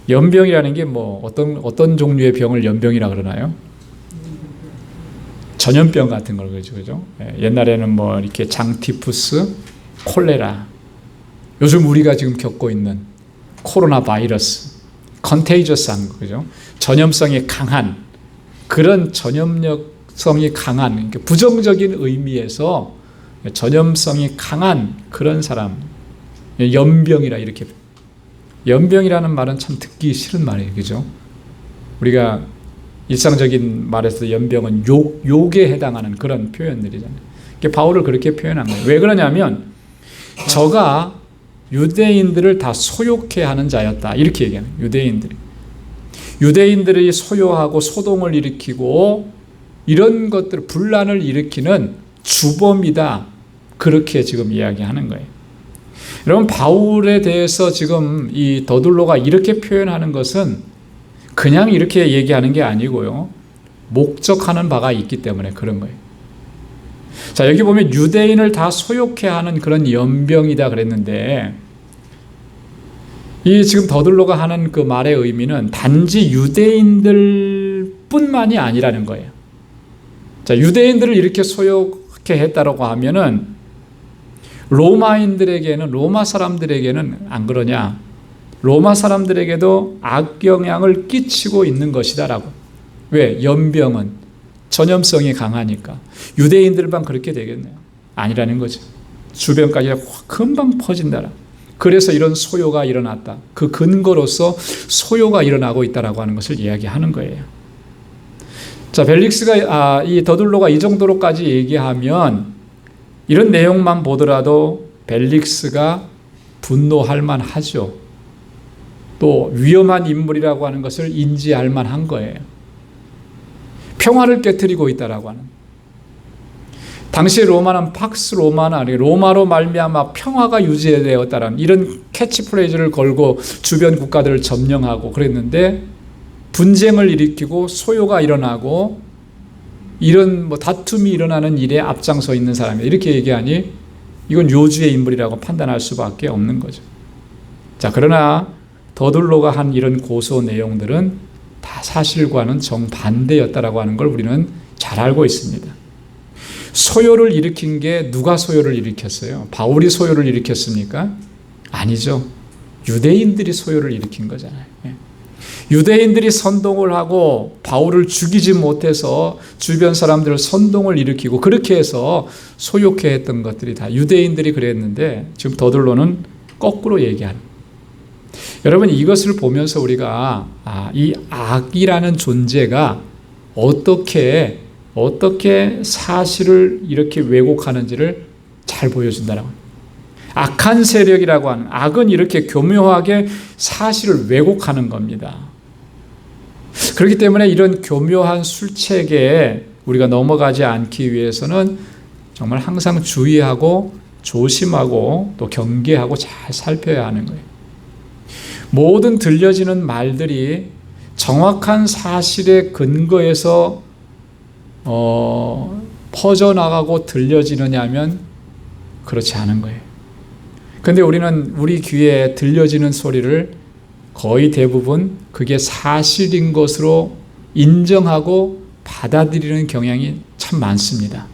연병이라는 게 뭐 어떤 종류의 병을 연병이라 그러나요? 전염병 같은 걸 그러죠, 그죠? 옛날에는 뭐 이렇게 장티푸스, 콜레라, 요즘 우리가 지금 겪고 있는 코로나 바이러스, 컨테이저스한 거, 그죠? 전염성이 강한, 그런 전염성이 강한, 그러니까 부정적인 의미에서 전염성이 강한 그런 사람, 연병이라 이렇게. 연병이라는 말은 참 듣기 싫은 말이에요, 그죠? 우리가 일상적인 말에서 연병은 욕에 해당하는 그런 표현들이잖아요. 바울을 그렇게 표현한 거예요. 왜 그러냐면 저가 유대인들을 다 소욕해 하는 자였다, 이렇게 얘기하는 거예요. 유대인들이 소요하고 소동을 일으키고 이런 것들, 분란을 일으키는 주범이다, 그렇게 지금 이야기하는 거예요. 여러분, 바울에 대해서 지금 이 더둘로가 이렇게 표현하는 것은 그냥 이렇게 얘기하는 게 아니고요, 목적하는 바가 있기 때문에 그런 거예요. 자, 여기 보면 유대인을 다 소욕해 하는 그런 연병이다 그랬는데, 이 지금 더둘로가 하는 그 말의 의미는 단지 유대인들 뿐만이 아니라는 거예요. 자, 유대인들을 이렇게 소욕해 했다라고 하면은 로마인들에게는, 로마 사람들에게는 안 그러냐? 로마 사람들에게도 악영향을 끼치고 있는 것이다라고. 왜? 연병은 전염성이 강하니까. 유대인들만 그렇게 되겠네요. 아니라는 거죠. 주변까지 금방 퍼진다라. 그래서 이런 소요가 일어났다. 그 근거로서 소요가 일어나고 있다라고 하는 것을 이야기하는 거예요. 자, 벨릭스가 이 더둘로가 이 정도로까지 얘기하면 이런 내용만 보더라도 벨릭스가 분노할 만하죠. 또 위험한 인물이라고 하는 것을 인지할 만한 거예요. 평화를 깨트리고 있다라고 하는. 당시 로마는 팍스 로마나, 로마로 말미암아 평화가 유지되었다라는 이런 캐치프레이즈를 걸고 주변 국가들을 점령하고 그랬는데, 분쟁을 일으키고 소요가 일어나고 이런 뭐 다툼이 일어나는 일에 앞장서 있는 사람이 이렇게 얘기하니 이건 요주의 인물이라고 판단할 수밖에 없는 거죠. 자, 그러나 더둘로가 한 이런 고소 내용들은 다 사실과는 정반대였다라고 하는 걸 우리는 잘 알고 있습니다. 소요를 일으킨 게 누가 소요를 일으켰어요? 바울이 소요를 일으켰습니까? 아니죠. 유대인들이 소요를 일으킨 거잖아요. 유대인들이 선동을 하고 바울을 죽이지 못해서 주변 사람들을 선동을 일으키고 그렇게 해서 소욕해 했던 것들이 다 유대인들이 그랬는데, 지금 더둘로는 거꾸로 얘기하는. 여러분, 이것을 보면서 우리가 이 악이라는 존재가 어떻게 사실을 이렇게 왜곡하는지를 잘 보여준다라고. 악한 세력이라고 하는, 악은 이렇게 교묘하게 사실을 왜곡하는 겁니다. 그렇기 때문에 이런 교묘한 술책에 우리가 넘어가지 않기 위해서는 정말 항상 주의하고 조심하고 또 경계하고 잘 살펴야 하는 거예요. 모든 들려지는 말들이 정확한 사실의 근거에서 퍼져나가고 들려지느냐 하면 그렇지 않은 거예요. 그런데 우리는 우리 귀에 들려지는 소리를 거의 대부분 그게 사실인 것으로 인정하고 받아들이는 경향이 참 많습니다.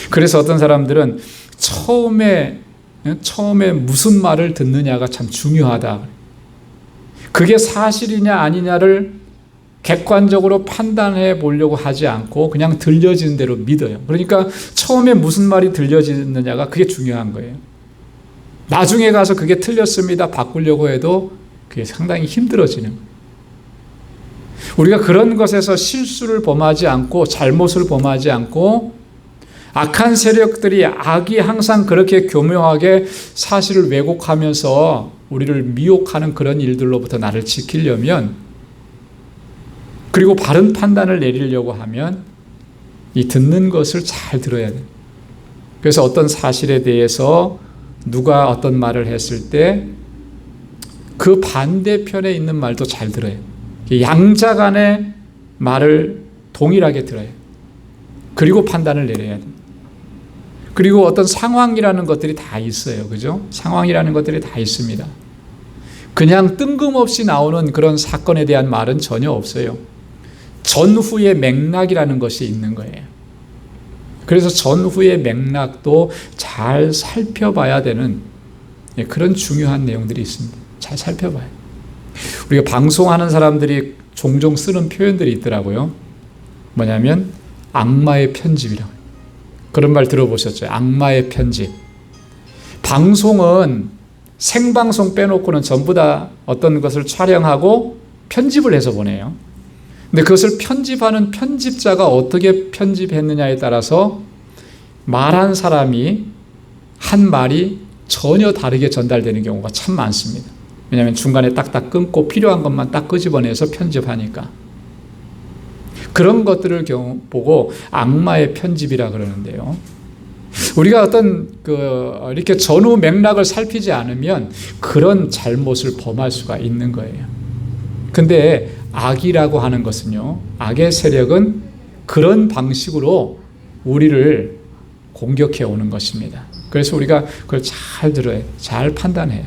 그래서 어떤 사람들은 처음에 무슨 말을 듣느냐가 참 중요하다. 그게 사실이냐 아니냐를 객관적으로 판단해 보려고 하지 않고 그냥 들려지는 대로 믿어요. 그러니까 처음에 무슨 말이 들려지느냐가 그게 중요한 거예요. 나중에 가서 그게 틀렸습니다 바꾸려고 해도 그게 상당히 힘들어지는 거예요. 우리가 그런 것에서 실수를 범하지 않고 잘못을 범하지 않고, 악한 세력들이, 악이 항상 그렇게 교묘하게 사실을 왜곡하면서 우리를 미혹하는 그런 일들로부터 나를 지키려면, 그리고 바른 판단을 내리려고 하면 이 듣는 것을 잘 들어야 돼요. 그래서 어떤 사실에 대해서 누가 어떤 말을 했을 때 그 반대편에 있는 말도 잘 들어요. 양자 간의 말을 동일하게 들어요. 그리고 판단을 내려야 됩니다. 그리고 어떤 상황이라는 것들이 다 있어요. 그죠? 상황이라는 것들이 다 있습니다. 그냥 뜬금없이 나오는 그런 사건에 대한 말은 전혀 없어요. 전후의 맥락이라는 것이 있는 거예요. 그래서 전후의 맥락도 잘 살펴봐야 되는 그런 중요한 내용들이 있습니다. 잘 살펴봐요. 우리가 방송하는 사람들이 종종 쓰는 표현들이 있더라고요. 뭐냐면 악마의 편집이라고. 그런 말 들어보셨죠? 악마의 편집. 방송은 생방송 빼놓고는 전부 다 어떤 것을 촬영하고 편집을 해서 보내요. 근데 그것을 편집하는 편집자가 어떻게 편집했느냐에 따라서 말한 사람이 한 말이 전혀 다르게 전달되는 경우가 참 많습니다. 왜냐하면 중간에 딱딱 끊고 필요한 것만 딱 끄집어내서 편집하니까. 그런 것들을 보고 악마의 편집이라 그러는데요. 우리가 어떤 이렇게 전후 맥락을 살피지 않으면 그런 잘못을 범할 수가 있는 거예요. 근데 악이라고 하는 것은요, 악의 세력은 그런 방식으로 우리를 공격해 오는 것입니다. 그래서 우리가 그걸 잘 들어야 해. 잘 판단해.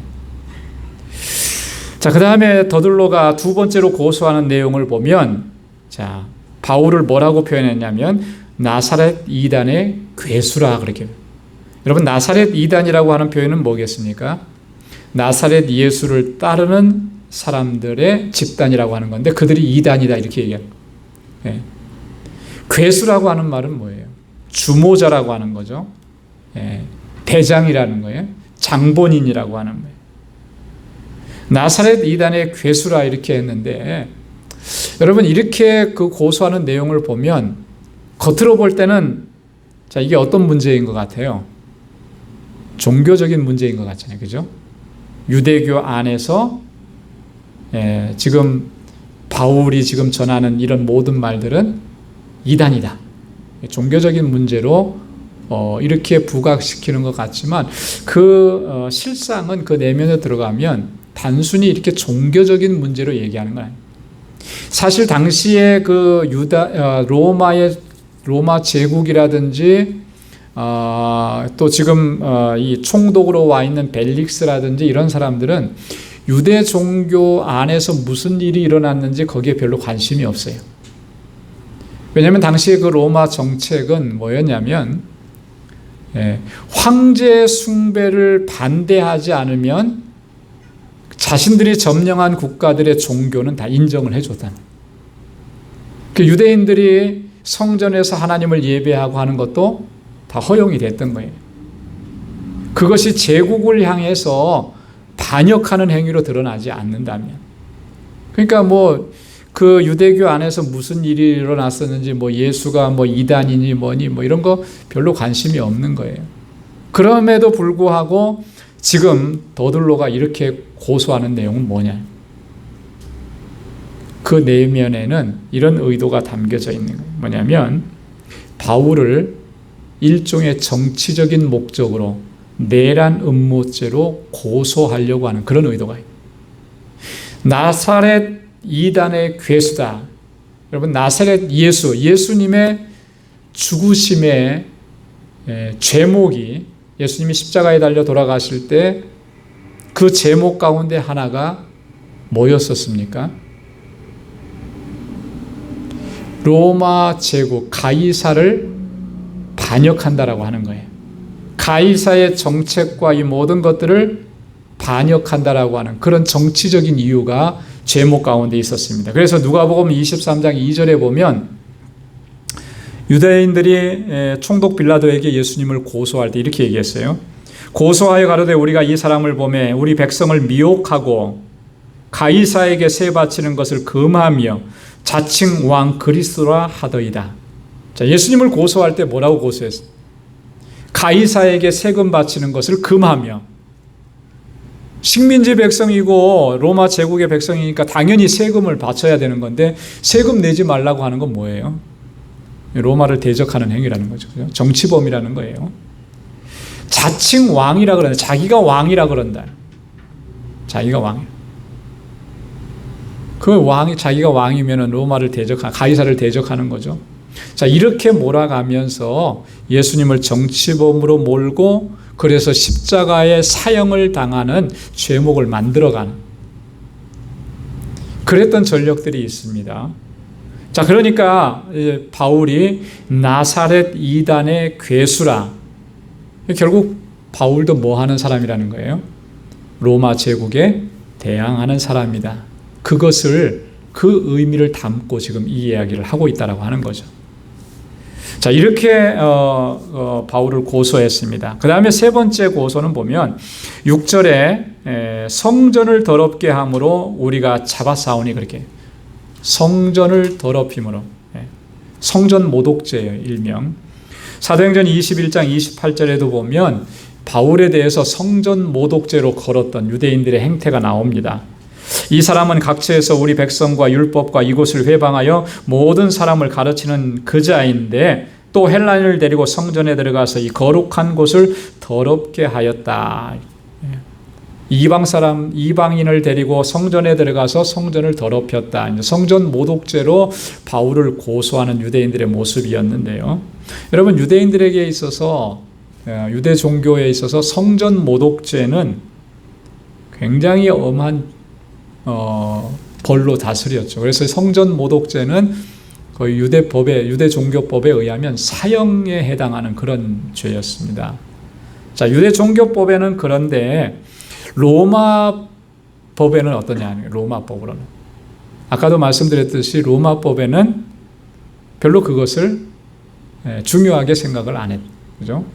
자, 그 다음에 더들로가 두 번째로 고소하는 내용을 보면, 자, 바울을 뭐라고 표현했냐면 나사렛 이단의 괴수라 그렇게. 여러분, 나사렛 이단이라고 하는 표현은 뭐겠습니까? 나사렛 예수를 따르는 사람들의 집단이라고 하는 건데 그들이 이단이다 이렇게 얘기합니다. 예. 괴수라고 하는 말은 뭐예요? 주모자라고 하는 거죠. 예. 대장이라는 거예요. 장본인이라고 하는 거예요. 나사렛 이단의 괴수라 이렇게 했는데 여러분, 이렇게 그 고소하는 내용을 보면 겉으로 볼 때는 자, 이게 어떤 문제인 것 같아요? 종교적인 문제인 것 같잖아요. 그죠? 유대교 안에서 지금 바울이 지금 전하는 이런 모든 말들은 이단이다. 종교적인 문제로 이렇게 부각시키는 것 같지만 그 실상은 그 내면에 들어가면 단순히 이렇게 종교적인 문제로 얘기하는 건 아니에요. 사실 당시에 그 로마 제국이라든지 또 지금 이 총독으로 와 있는 벨릭스라든지 이런 사람들은 유대 종교 안에서 무슨 일이 일어났는지 거기에 별로 관심이 없어요. 왜냐하면 당시에 그 로마 정책은 뭐였냐면 황제 숭배를 반대하지 않으면 자신들이 점령한 국가들의 종교는 다 인정을 해줬다. 그 유대인들이 성전에서 하나님을 예배하고 하는 것도 다 허용이 됐던 거예요. 그것이 제국을 향해서 반역하는 행위로 드러나지 않는다면. 그러니까 뭐 그 유대교 안에서 무슨 일이 일어났었는지 뭐 예수가 뭐 이단이니 뭐니 뭐 이런 거 별로 관심이 없는 거예요. 그럼에도 불구하고 지금 더들로가 이렇게 고소하는 내용은 뭐냐? 그 내면에는 이런 의도가 담겨져 있는 거예요. 뭐냐면 바울을 일종의 정치적인 목적으로 내란 음모죄로 고소하려고 하는 그런 의도가 있어요. 나사렛 이단의 괴수다. 여러분, 나사렛 예수님의 죽으심의 제목이 예수님이 십자가에 달려 돌아가실 때 그 제목 가운데 하나가 뭐였었습니까? 로마 제국 가이사를 반역한다라고 하는 거예요. 가이사의 정책과 이 모든 것들을 반역한다라고 하는 그런 정치적인 이유가 제목 가운데 있었습니다. 그래서 누가복음 23장 2절에 보면 유대인들이 총독 빌라도에게 예수님을 고소할 때 이렇게 얘기했어요. 고소하여 가로되 우리가 이 사람을 보매 우리 백성을 미혹하고 가이사에게 세 바치는 것을 금하며 자칭 왕 그리스도라 하더이다. 자, 예수님을 고소할 때 뭐라고 고소했어요? 가이사에게 세금 바치는 것을 금하며. 식민지 백성이고 로마 제국의 백성이니까 당연히 세금을 바쳐야 되는 건데 세금 내지 말라고 하는 건 뭐예요? 로마를 대적하는 행위라는 거죠. 정치범이라는 거예요. 자칭 왕이라 그런다. 자기가 왕이라 그런다. 자기가 왕. 그 왕이 자기가 왕이면은 로마를 가이사를 대적하는 거죠. 자, 이렇게 몰아가면서 예수님을 정치범으로 몰고 그래서 십자가의 사형을 당하는 죄목을 만들어가는 그랬던 전력들이 있습니다. 자, 그러니까 바울이 나사렛 이단의 괴수라. 결국 바울도 뭐 하는 사람이라는 거예요? 로마 제국에 대항하는 사람이다. 그것을 그 의미를 담고 지금 이 이야기를 하고 있다라고 하는 거죠. 자, 이렇게 바울을 고소했습니다. 그 다음에 세 번째 고소는 보면 6절에 성전을 더럽게 함으로 우리가 잡아싸우니 그렇게 성전을 더럽힘으로 성전 모독죄예요. 일명 사도행전 21장 28절에도 보면 바울에 대해서 성전 모독죄로 걸었던 유대인들의 행태가 나옵니다. 이 사람은 각처에서 우리 백성과 율법과 이곳을 회방하여 모든 사람을 가르치는 그자인데 또 헬라인을 데리고 성전에 들어가서 이 거룩한 곳을 더럽게 하였다. 이방인을 데리고 성전에 들어가서 성전을 더럽혔다. 성전 모독죄로 바울을 고소하는 유대인들의 모습이었는데요. 여러분, 유대인들에게 있어서 유대 종교에 있어서 성전 모독죄는 굉장히 엄한 벌로 다스렸죠. 그래서 성전 모독죄는 거의 유대 종교법에 의하면 사형에 해당하는 그런 죄였습니다. 자, 유대 종교법에는 그런데 로마 법에는 어떠냐? 로마 법으로는 아까도 말씀드렸듯이 로마 법에는 별로 그것을 중요하게 생각을 안 했죠. 그죠?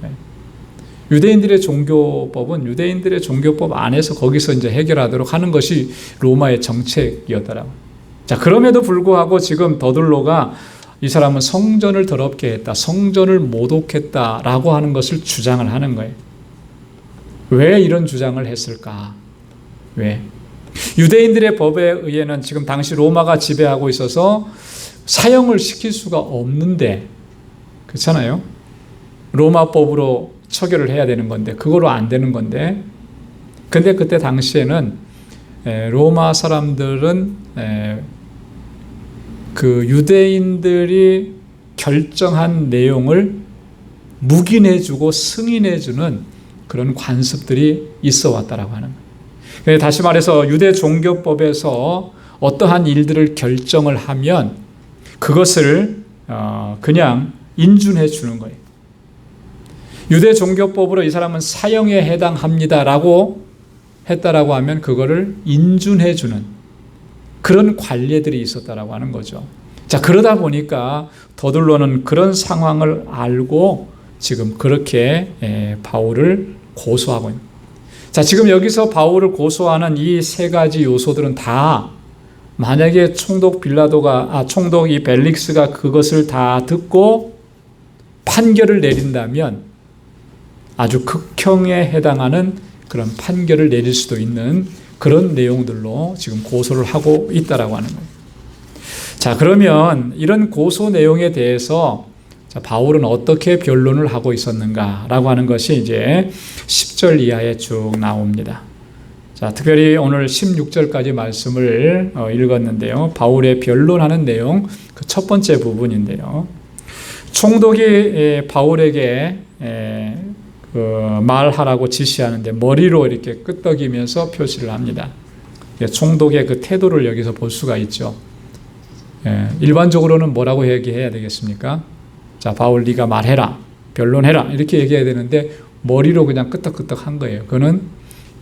유대인들의 종교법은 유대인들의 종교법 안에서 거기서 이제 해결하도록 하는 것이 로마의 정책이었더라고요. 자, 그럼에도 불구하고 지금 더둘로가 이 사람은 성전을 더럽게 했다, 성전을 모독했다라고 하는 것을 주장을 하는 거예요. 왜 이런 주장을 했을까? 왜? 유대인들의 법에 의해는 지금 당시 로마가 지배하고 있어서 사형을 시킬 수가 없는데, 그렇잖아요? 로마 법으로 처결을 해야 되는 건데 그거로 안 되는 건데, 근데 그때 당시에는 로마 사람들은 그 유대인들이 결정한 내용을 묵인해주고 승인해주는 그런 관습들이 있어 왔다라고 하는 거예요. 다시 말해서 유대 종교법에서 어떠한 일들을 결정을 하면 그것을 그냥 인준해 주는 거예요. 유대 종교법으로 이 사람은 사형에 해당합니다라고 했다라고 하면 그거를 인준해 주는 그런 관례들이 있었다라고 하는 거죠. 자, 그러다 보니까 더둘로는 그런 상황을 알고 지금 그렇게 바울을 고소하고 있는. 자, 지금 여기서 바울을 고소하는 이 세 가지 요소들은 다 만약에 총독 이 벨릭스가 그것을 다 듣고 판결을 내린다면 아주 극형에 해당하는 그런 판결을 내릴 수도 있는 그런 내용들로 지금 고소를 하고 있다라고 하는 거예요. 자, 그러면 이런 고소 내용에 대해서 바울은 어떻게 변론을 하고 있었는가라고 하는 것이 이제 10절 이하에 쭉 나옵니다. 자, 특별히 오늘 16절까지 말씀을 읽었는데요. 바울의 변론하는 내용 그 첫 번째 부분인데요. 총독이 바울에게 말하라고 지시하는데 머리로 이렇게 끄덕이면서 표시를 합니다. 총독의 그 태도를 여기서 볼 수가 있죠. 일반적으로는 뭐라고 얘기해야 되겠습니까? 자, 바울 네가 말해라, 변론해라 이렇게 얘기해야 되는데 머리로 그냥 끄덕끄덕 한 거예요. 그거는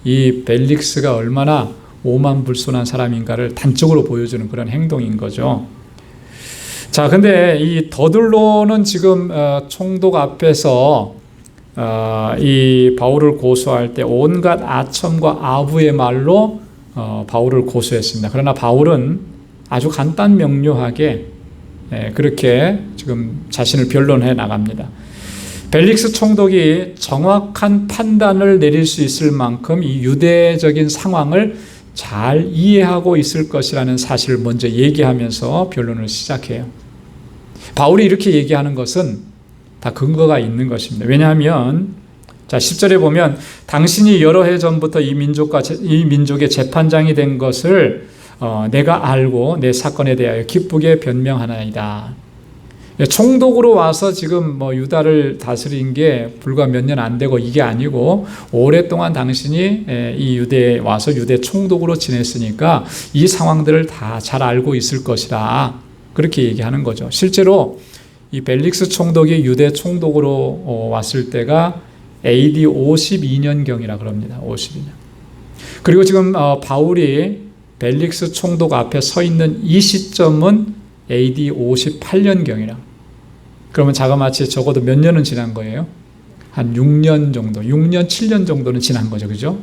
이 벨릭스가 얼마나 오만불손한 사람인가를 단적으로 보여주는 그런 행동인 거죠. 자, 근데 이 더둘로는 지금 총독 앞에서 이 바울을 고소할 때 온갖 아첨과 아부의 말로 바울을 고소했습니다. 그러나 바울은 아주 간단 명료하게 그렇게 지금 자신을 변론해 나갑니다. 벨릭스 총독이 정확한 판단을 내릴 수 있을 만큼 이 유대적인 상황을 잘 이해하고 있을 것이라는 사실을 먼저 얘기하면서 변론을 시작해요. 바울이 이렇게 얘기하는 것은 다 근거가 있는 것입니다. 왜냐하면 자, 10절에 보면 당신이 여러 해 전부터 이 민족의 재판장이 된 것을 내가 알고 내 사건에 대하여 기쁘게 변명하나이다. 총독으로 와서 지금 유다를 다스린 게 불과 몇 년 안 되고 이게 아니고 오랫동안 당신이 이 유대에 와서 유대 총독으로 지냈으니까 이 상황들을 다 잘 알고 있을 것이다. 그렇게 얘기하는 거죠. 실제로 이 벨릭스 총독이 유대 총독으로 왔을 때가 AD 52년경이라 그럽니다. 52년. 그리고 지금 바울이 벨릭스 총독 앞에 서 있는 이 시점은 AD 58년경이라. 그러면 자그마치 적어도 몇 년은 지난 거예요? 한 6년 정도, 6년, 7년 정도는 지난 거죠. 그죠?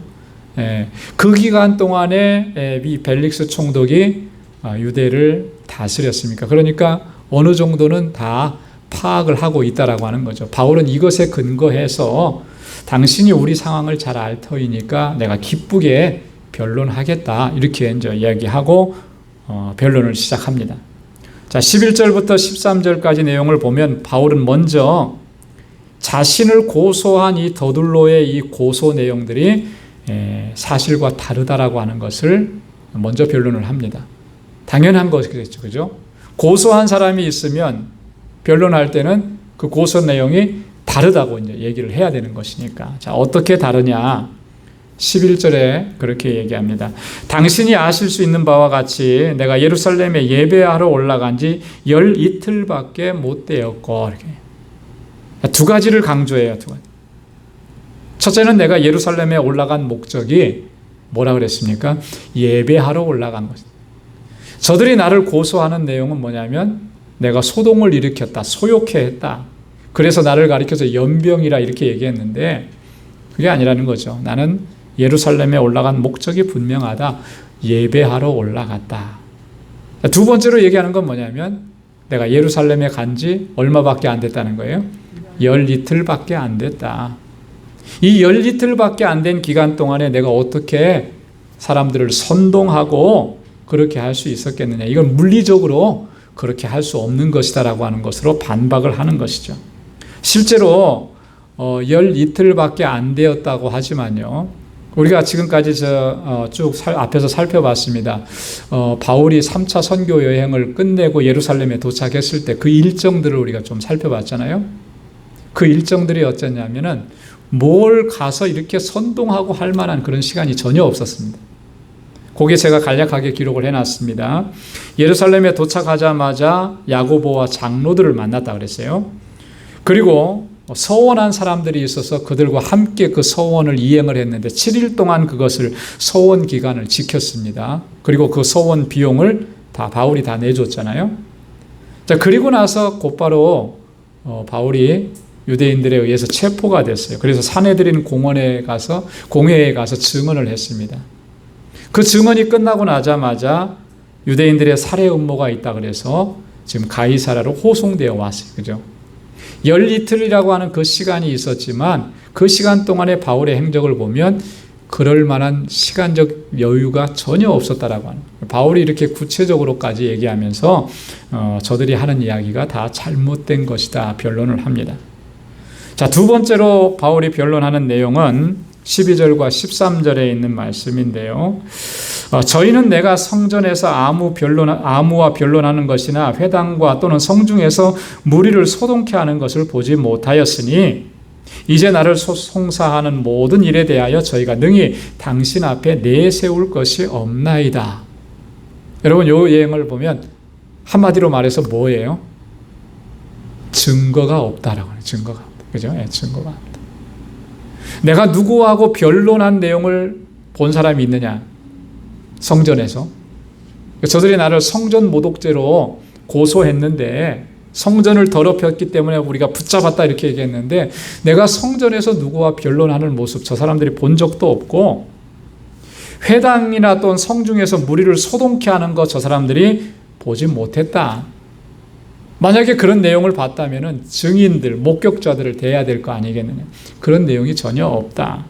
그 기간 동안에 이 벨릭스 총독이 유대를 다스렸습니까? 그러니까 어느 정도는 다 파악을 하고 있다라고 하는 거죠. 바울은 이것에 근거해서 당신이 우리 상황을 잘 알 터이니까 내가 기쁘게 변론하겠다. 이렇게 이제 이야기하고 변론을 시작합니다. 자, 11절부터 13절까지 내용을 보면 바울은 먼저 자신을 고소한 이 더둘로의 이 고소 내용들이 사실과 다르다라고 하는 것을 먼저 변론을 합니다. 당연한 것이겠죠. 그죠? 고소한 사람이 있으면 변론할 때는 그 고소 내용이 다르다고 이제 얘기를 해야 되는 것이니까. 자, 어떻게 다르냐? 11절에 그렇게 얘기합니다. 당신이 아실 수 있는 바와 같이 내가 예루살렘에 예배하러 올라간 지 열 이틀밖에 못 되었고, 이렇게. 두 가지를 강조해요. 두 가지. 첫째는 내가 예루살렘에 올라간 목적이 뭐라 그랬습니까? 예배하러 올라간 것. 저들이 나를 고소하는 내용은 뭐냐면 내가 소동을 일으켰다, 소욕해 했다. 그래서 나를 가리켜서 연병이라 이렇게 얘기했는데 그게 아니라는 거죠. 나는 예루살렘에 올라간 목적이 분명하다. 예배하러 올라갔다. 두 번째로 얘기하는 건 뭐냐면 내가 예루살렘에 간 지 얼마밖에 안 됐다는 거예요? 열 이틀밖에 안 됐다. 이 열 이틀밖에 안 된 기간 동안에 내가 어떻게 사람들을 선동하고 그렇게 할 수 있었겠느냐. 이건 물리적으로 그렇게 할 수 없는 것이다라고 하는 것으로 반박을 하는 것이죠. 실제로 열 이틀밖에 안 되었다고 하지만요. 우리가 지금까지 쭉 앞에서 살펴봤습니다. 바울이 3차 선교 여행을 끝내고 예루살렘에 도착했을 때 그 일정들을 우리가 좀 살펴봤잖아요. 그 일정들이 어쩌냐면은 뭘 가서 이렇게 선동하고 할 만한 그런 시간이 전혀 없었습니다. 거기에 제가 간략하게 기록을 해놨습니다. 예루살렘에 도착하자마자 야고보와 장로들을 만났다 그랬어요. 그리고 서원한 사람들이 있어서 그들과 함께 그 서원을 이행을 했는데 7일 동안 그것을 서원 기간을 지켰습니다. 그리고 그 서원 비용을 다 바울이 다 내줬잖아요. 자, 그리고 나서 곧바로 바울이 유대인들에 의해서 체포가 됐어요. 그래서 사내들인 공회에 가서 증언을 했습니다. 그 증언이 끝나고 나자마자 유대인들의 살해 음모가 있다 그래서 지금 가이사라로 호송되어 왔어요. 그죠? 열 이틀이라고 하는 그 시간이 있었지만 그 시간 동안의 바울의 행적을 보면 그럴 만한 시간적 여유가 전혀 없었다라고 하는 거예요. 바울이 이렇게 구체적으로까지 얘기하면서 저들이 하는 이야기가 다 잘못된 것이다 변론을 합니다. 자, 두 번째로 바울이 변론하는 내용은 12절과 13절에 있는 말씀인데요. 저희는 내가 성전에서 아무와 변론하는 것이나 회당과 또는 성중에서 무리를 소동케 하는 것을 보지 못하였으니 이제 나를 송사하는 모든 일에 대하여 저희가 능히 당신 앞에 내세울 것이 없나이다. 여러분, 이 예행을 보면 한마디로 말해서 뭐예요? 증거가 없다라고 해요. 증거가 없다. 그죠? 네, 증거가 없다. 내가 누구하고 변론한 내용을 본 사람이 있느냐? 성전에서. 저들이 나를 성전 모독죄로 고소했는데 성전을 더럽혔기 때문에 우리가 붙잡았다 이렇게 얘기했는데 내가 성전에서 누구와 변론하는 모습 저 사람들이 본 적도 없고 회당이나 또는 성중에서 무리를 소동케 하는 거 저 사람들이 보지 못했다. 만약에 그런 내용을 봤다면 증인들, 목격자들을 대해야 될 거 아니겠느냐. 그런 내용이 전혀 없다.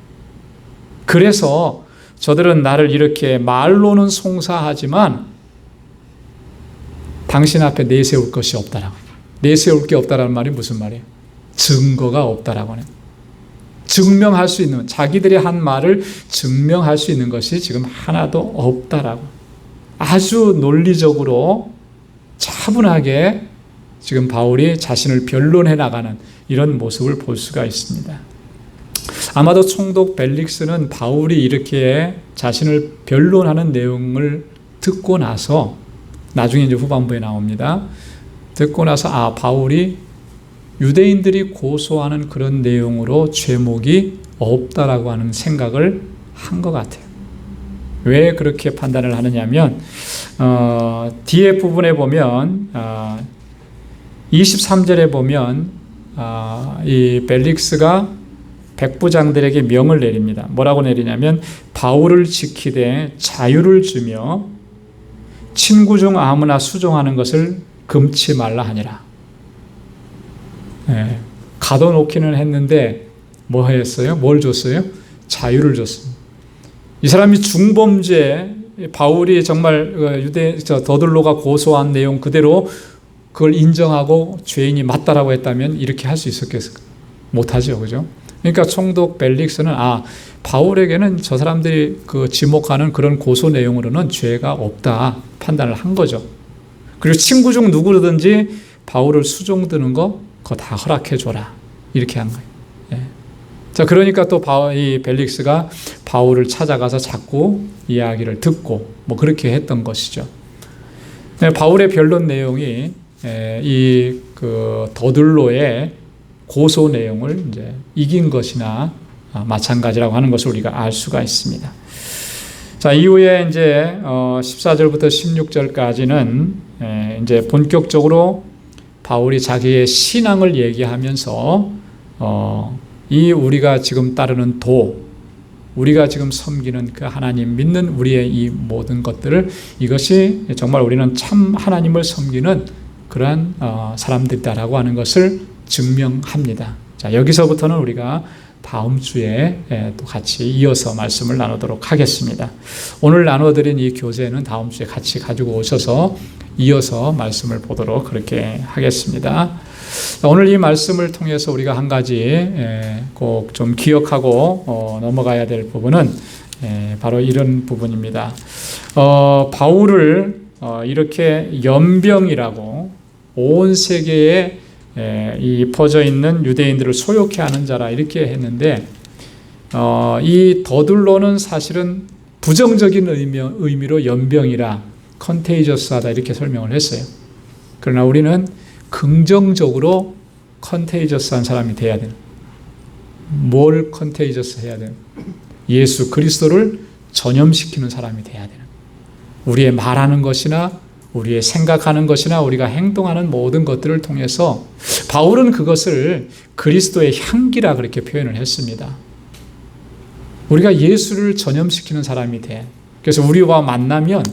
그래서 저들은 나를 이렇게 말로는 송사하지만 당신 앞에 내세울 것이 없다라고. 내세울 게 없다라는 말이 무슨 말이에요? 증거가 없다라고 하는. 증명할 수 있는, 자기들이 한 말을 증명할 수 있는 것이 지금 하나도 없다라고 아주 논리적으로 차분하게 지금 바울이 자신을 변론해 나가는 이런 모습을 볼 수가 있습니다. 아마도 총독 벨릭스는 바울이 이렇게 자신을 변론하는 내용을 듣고 나서, 나중에 이제 후반부에 나옵니다. 듣고 나서 바울이 유대인들이 고소하는 그런 내용으로 죄목이 없다라고 하는 생각을 한 것 같아요. 왜 그렇게 판단을 하느냐면 뒤에 부분에 보면 23절에 보면 이 벨릭스가 백부장들에게 명을 내립니다. 뭐라고 내리냐면 바울을 지키되 자유를 주며 친구 중 아무나 수종하는 것을 금치 말라 하니라. 가둬놓기는 했는데 뭐 했어요? 뭘 줬어요? 자유를 줬습니다. 이 사람이 중범죄, 바울이 정말 더들로가 고소한 내용 그대로 그걸 인정하고 죄인이 맞다라고 했다면 이렇게 할 수 있었겠어요? 못하죠, 그죠? 그러니까 총독 벨릭스는 바울에게는 저 사람들이 지목하는 그런 고소 내용으로는 죄가 없다 판단을 한 거죠. 그리고 친구 중 누구든지 바울을 수종드는 거 그거 다 허락해 줘라 이렇게 한 거예요. 자, 그러니까 또 이 벨릭스가 바울을 찾아가서 자꾸 이야기를 듣고 뭐 그렇게 했던 것이죠. 바울의 변론 내용이 이 더들로의 고소 내용을 이제 이긴 것이나 마찬가지라고 하는 것을 우리가 알 수가 있습니다. 자, 이후에 이제 14절부터 16절까지는 이제 본격적으로 바울이 자기의 신앙을 얘기하면서 이 우리가 지금 따르는 우리가 지금 섬기는 그 하나님 믿는 우리의 이 모든 것들을, 이것이 정말 우리는 참 하나님을 섬기는 그러한 사람들이다라고 하는 것을 증명합니다. 자, 여기서부터는 우리가 다음 주에 또 같이 이어서 말씀을 나누도록 하겠습니다. 오늘 나눠드린 이 교재는 다음 주에 같이 가지고 오셔서 이어서 말씀을 보도록 그렇게 하겠습니다. 오늘 이 말씀을 통해서 우리가 한 가지 꼭 좀 기억하고 넘어가야 될 부분은 바로 이런 부분입니다. 바울을 이렇게 연병이라고 온 세계에 이 퍼져 있는 유대인들을 소욕해 하는 자라 이렇게 했는데, 이 더들로는 사실은 부정적인 의미로 연병이라 컨테이저스하다 이렇게 설명을 했어요. 그러나 우리는 긍정적으로 컨테이저스한 사람이 돼야 되는, 뭘 컨테이저스 해야 되는, 예수 그리스도를 전염시키는 사람이 돼야 되는, 우리의 말하는 것이나 우리의 생각하는 것이나 우리가 행동하는 모든 것들을 통해서 바울은 그것을 그리스도의 향기라 그렇게 표현을 했습니다. 우리가 예수를 전염시키는 사람이 돼. 그래서 우리와 만나면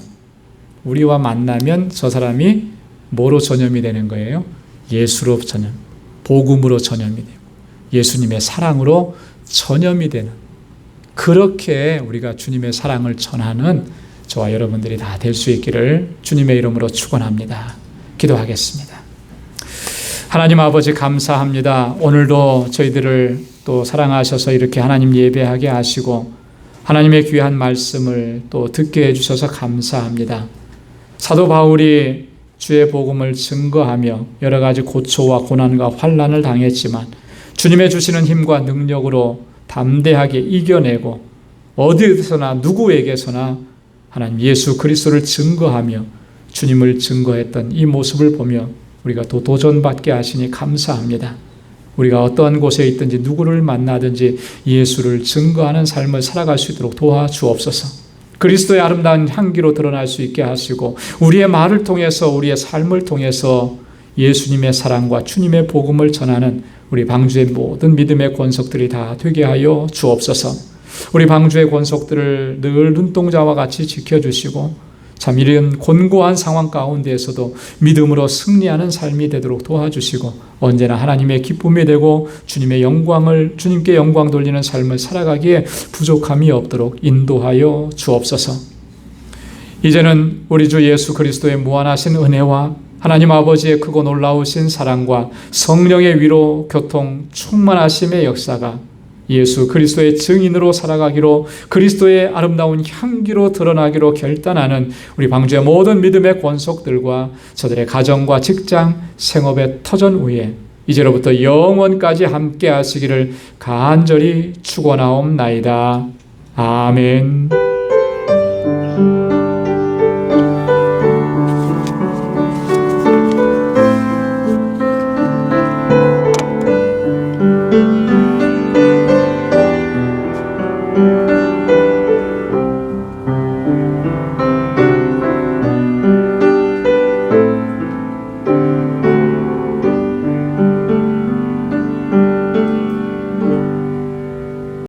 저 사람이 뭐로 전염이 되는 거예요? 예수로 전염, 복음으로 전염이 되고 예수님의 사랑으로 전염이 되는, 그렇게 우리가 주님의 사랑을 전하는 저와 여러분들이 다 될 수 있기를 주님의 이름으로 축원합니다. 기도하겠습니다. 하나님 아버지 감사합니다. 오늘도 저희들을 또 사랑하셔서 이렇게 하나님 예배하게 하시고 하나님의 귀한 말씀을 또 듣게 해주셔서 감사합니다. 사도 바울이 주의 복음을 증거하며 여러 가지 고초와 고난과 환난을 당했지만 주님의 주시는 힘과 능력으로 담대하게 이겨내고 어디에서나 누구에게서나 하나님 예수 그리스도를 증거하며 주님을 증거했던 이 모습을 보며 우리가 또 도전받게 하시니 감사합니다. 우리가 어떠한 곳에 있든지 누구를 만나든지 예수를 증거하는 삶을 살아갈 수 있도록 도와주옵소서. 그리스도의 아름다운 향기로 드러날 수 있게 하시고 우리의 말을 통해서 우리의 삶을 통해서 예수님의 사랑과 주님의 복음을 전하는 우리 방주의 모든 믿음의 권속들이 다 되게 하여 주옵소서. 우리 방주의 권속들을 늘 눈동자와 같이 지켜주시고 참 이런 곤고한 상황 가운데에서도 믿음으로 승리하는 삶이 되도록 도와주시고 언제나 하나님의 기쁨이 되고 주님께 영광 돌리는 삶을 살아가기에 부족함이 없도록 인도하여 주옵소서. 이제는 우리 주 예수 그리스도의 무한하신 은혜와 하나님 아버지의 크고 놀라우신 사랑과 성령의 위로 교통 충만하심의 역사가 예수 그리스도의 증인으로 살아가기로, 그리스도의 아름다운 향기로 드러나기로 결단하는 우리 방주의 모든 믿음의 권속들과 저들의 가정과 직장, 생업의 터전 위에 이제로부터 영원까지 함께 하시기를 간절히 축원하옵나이다. 아멘.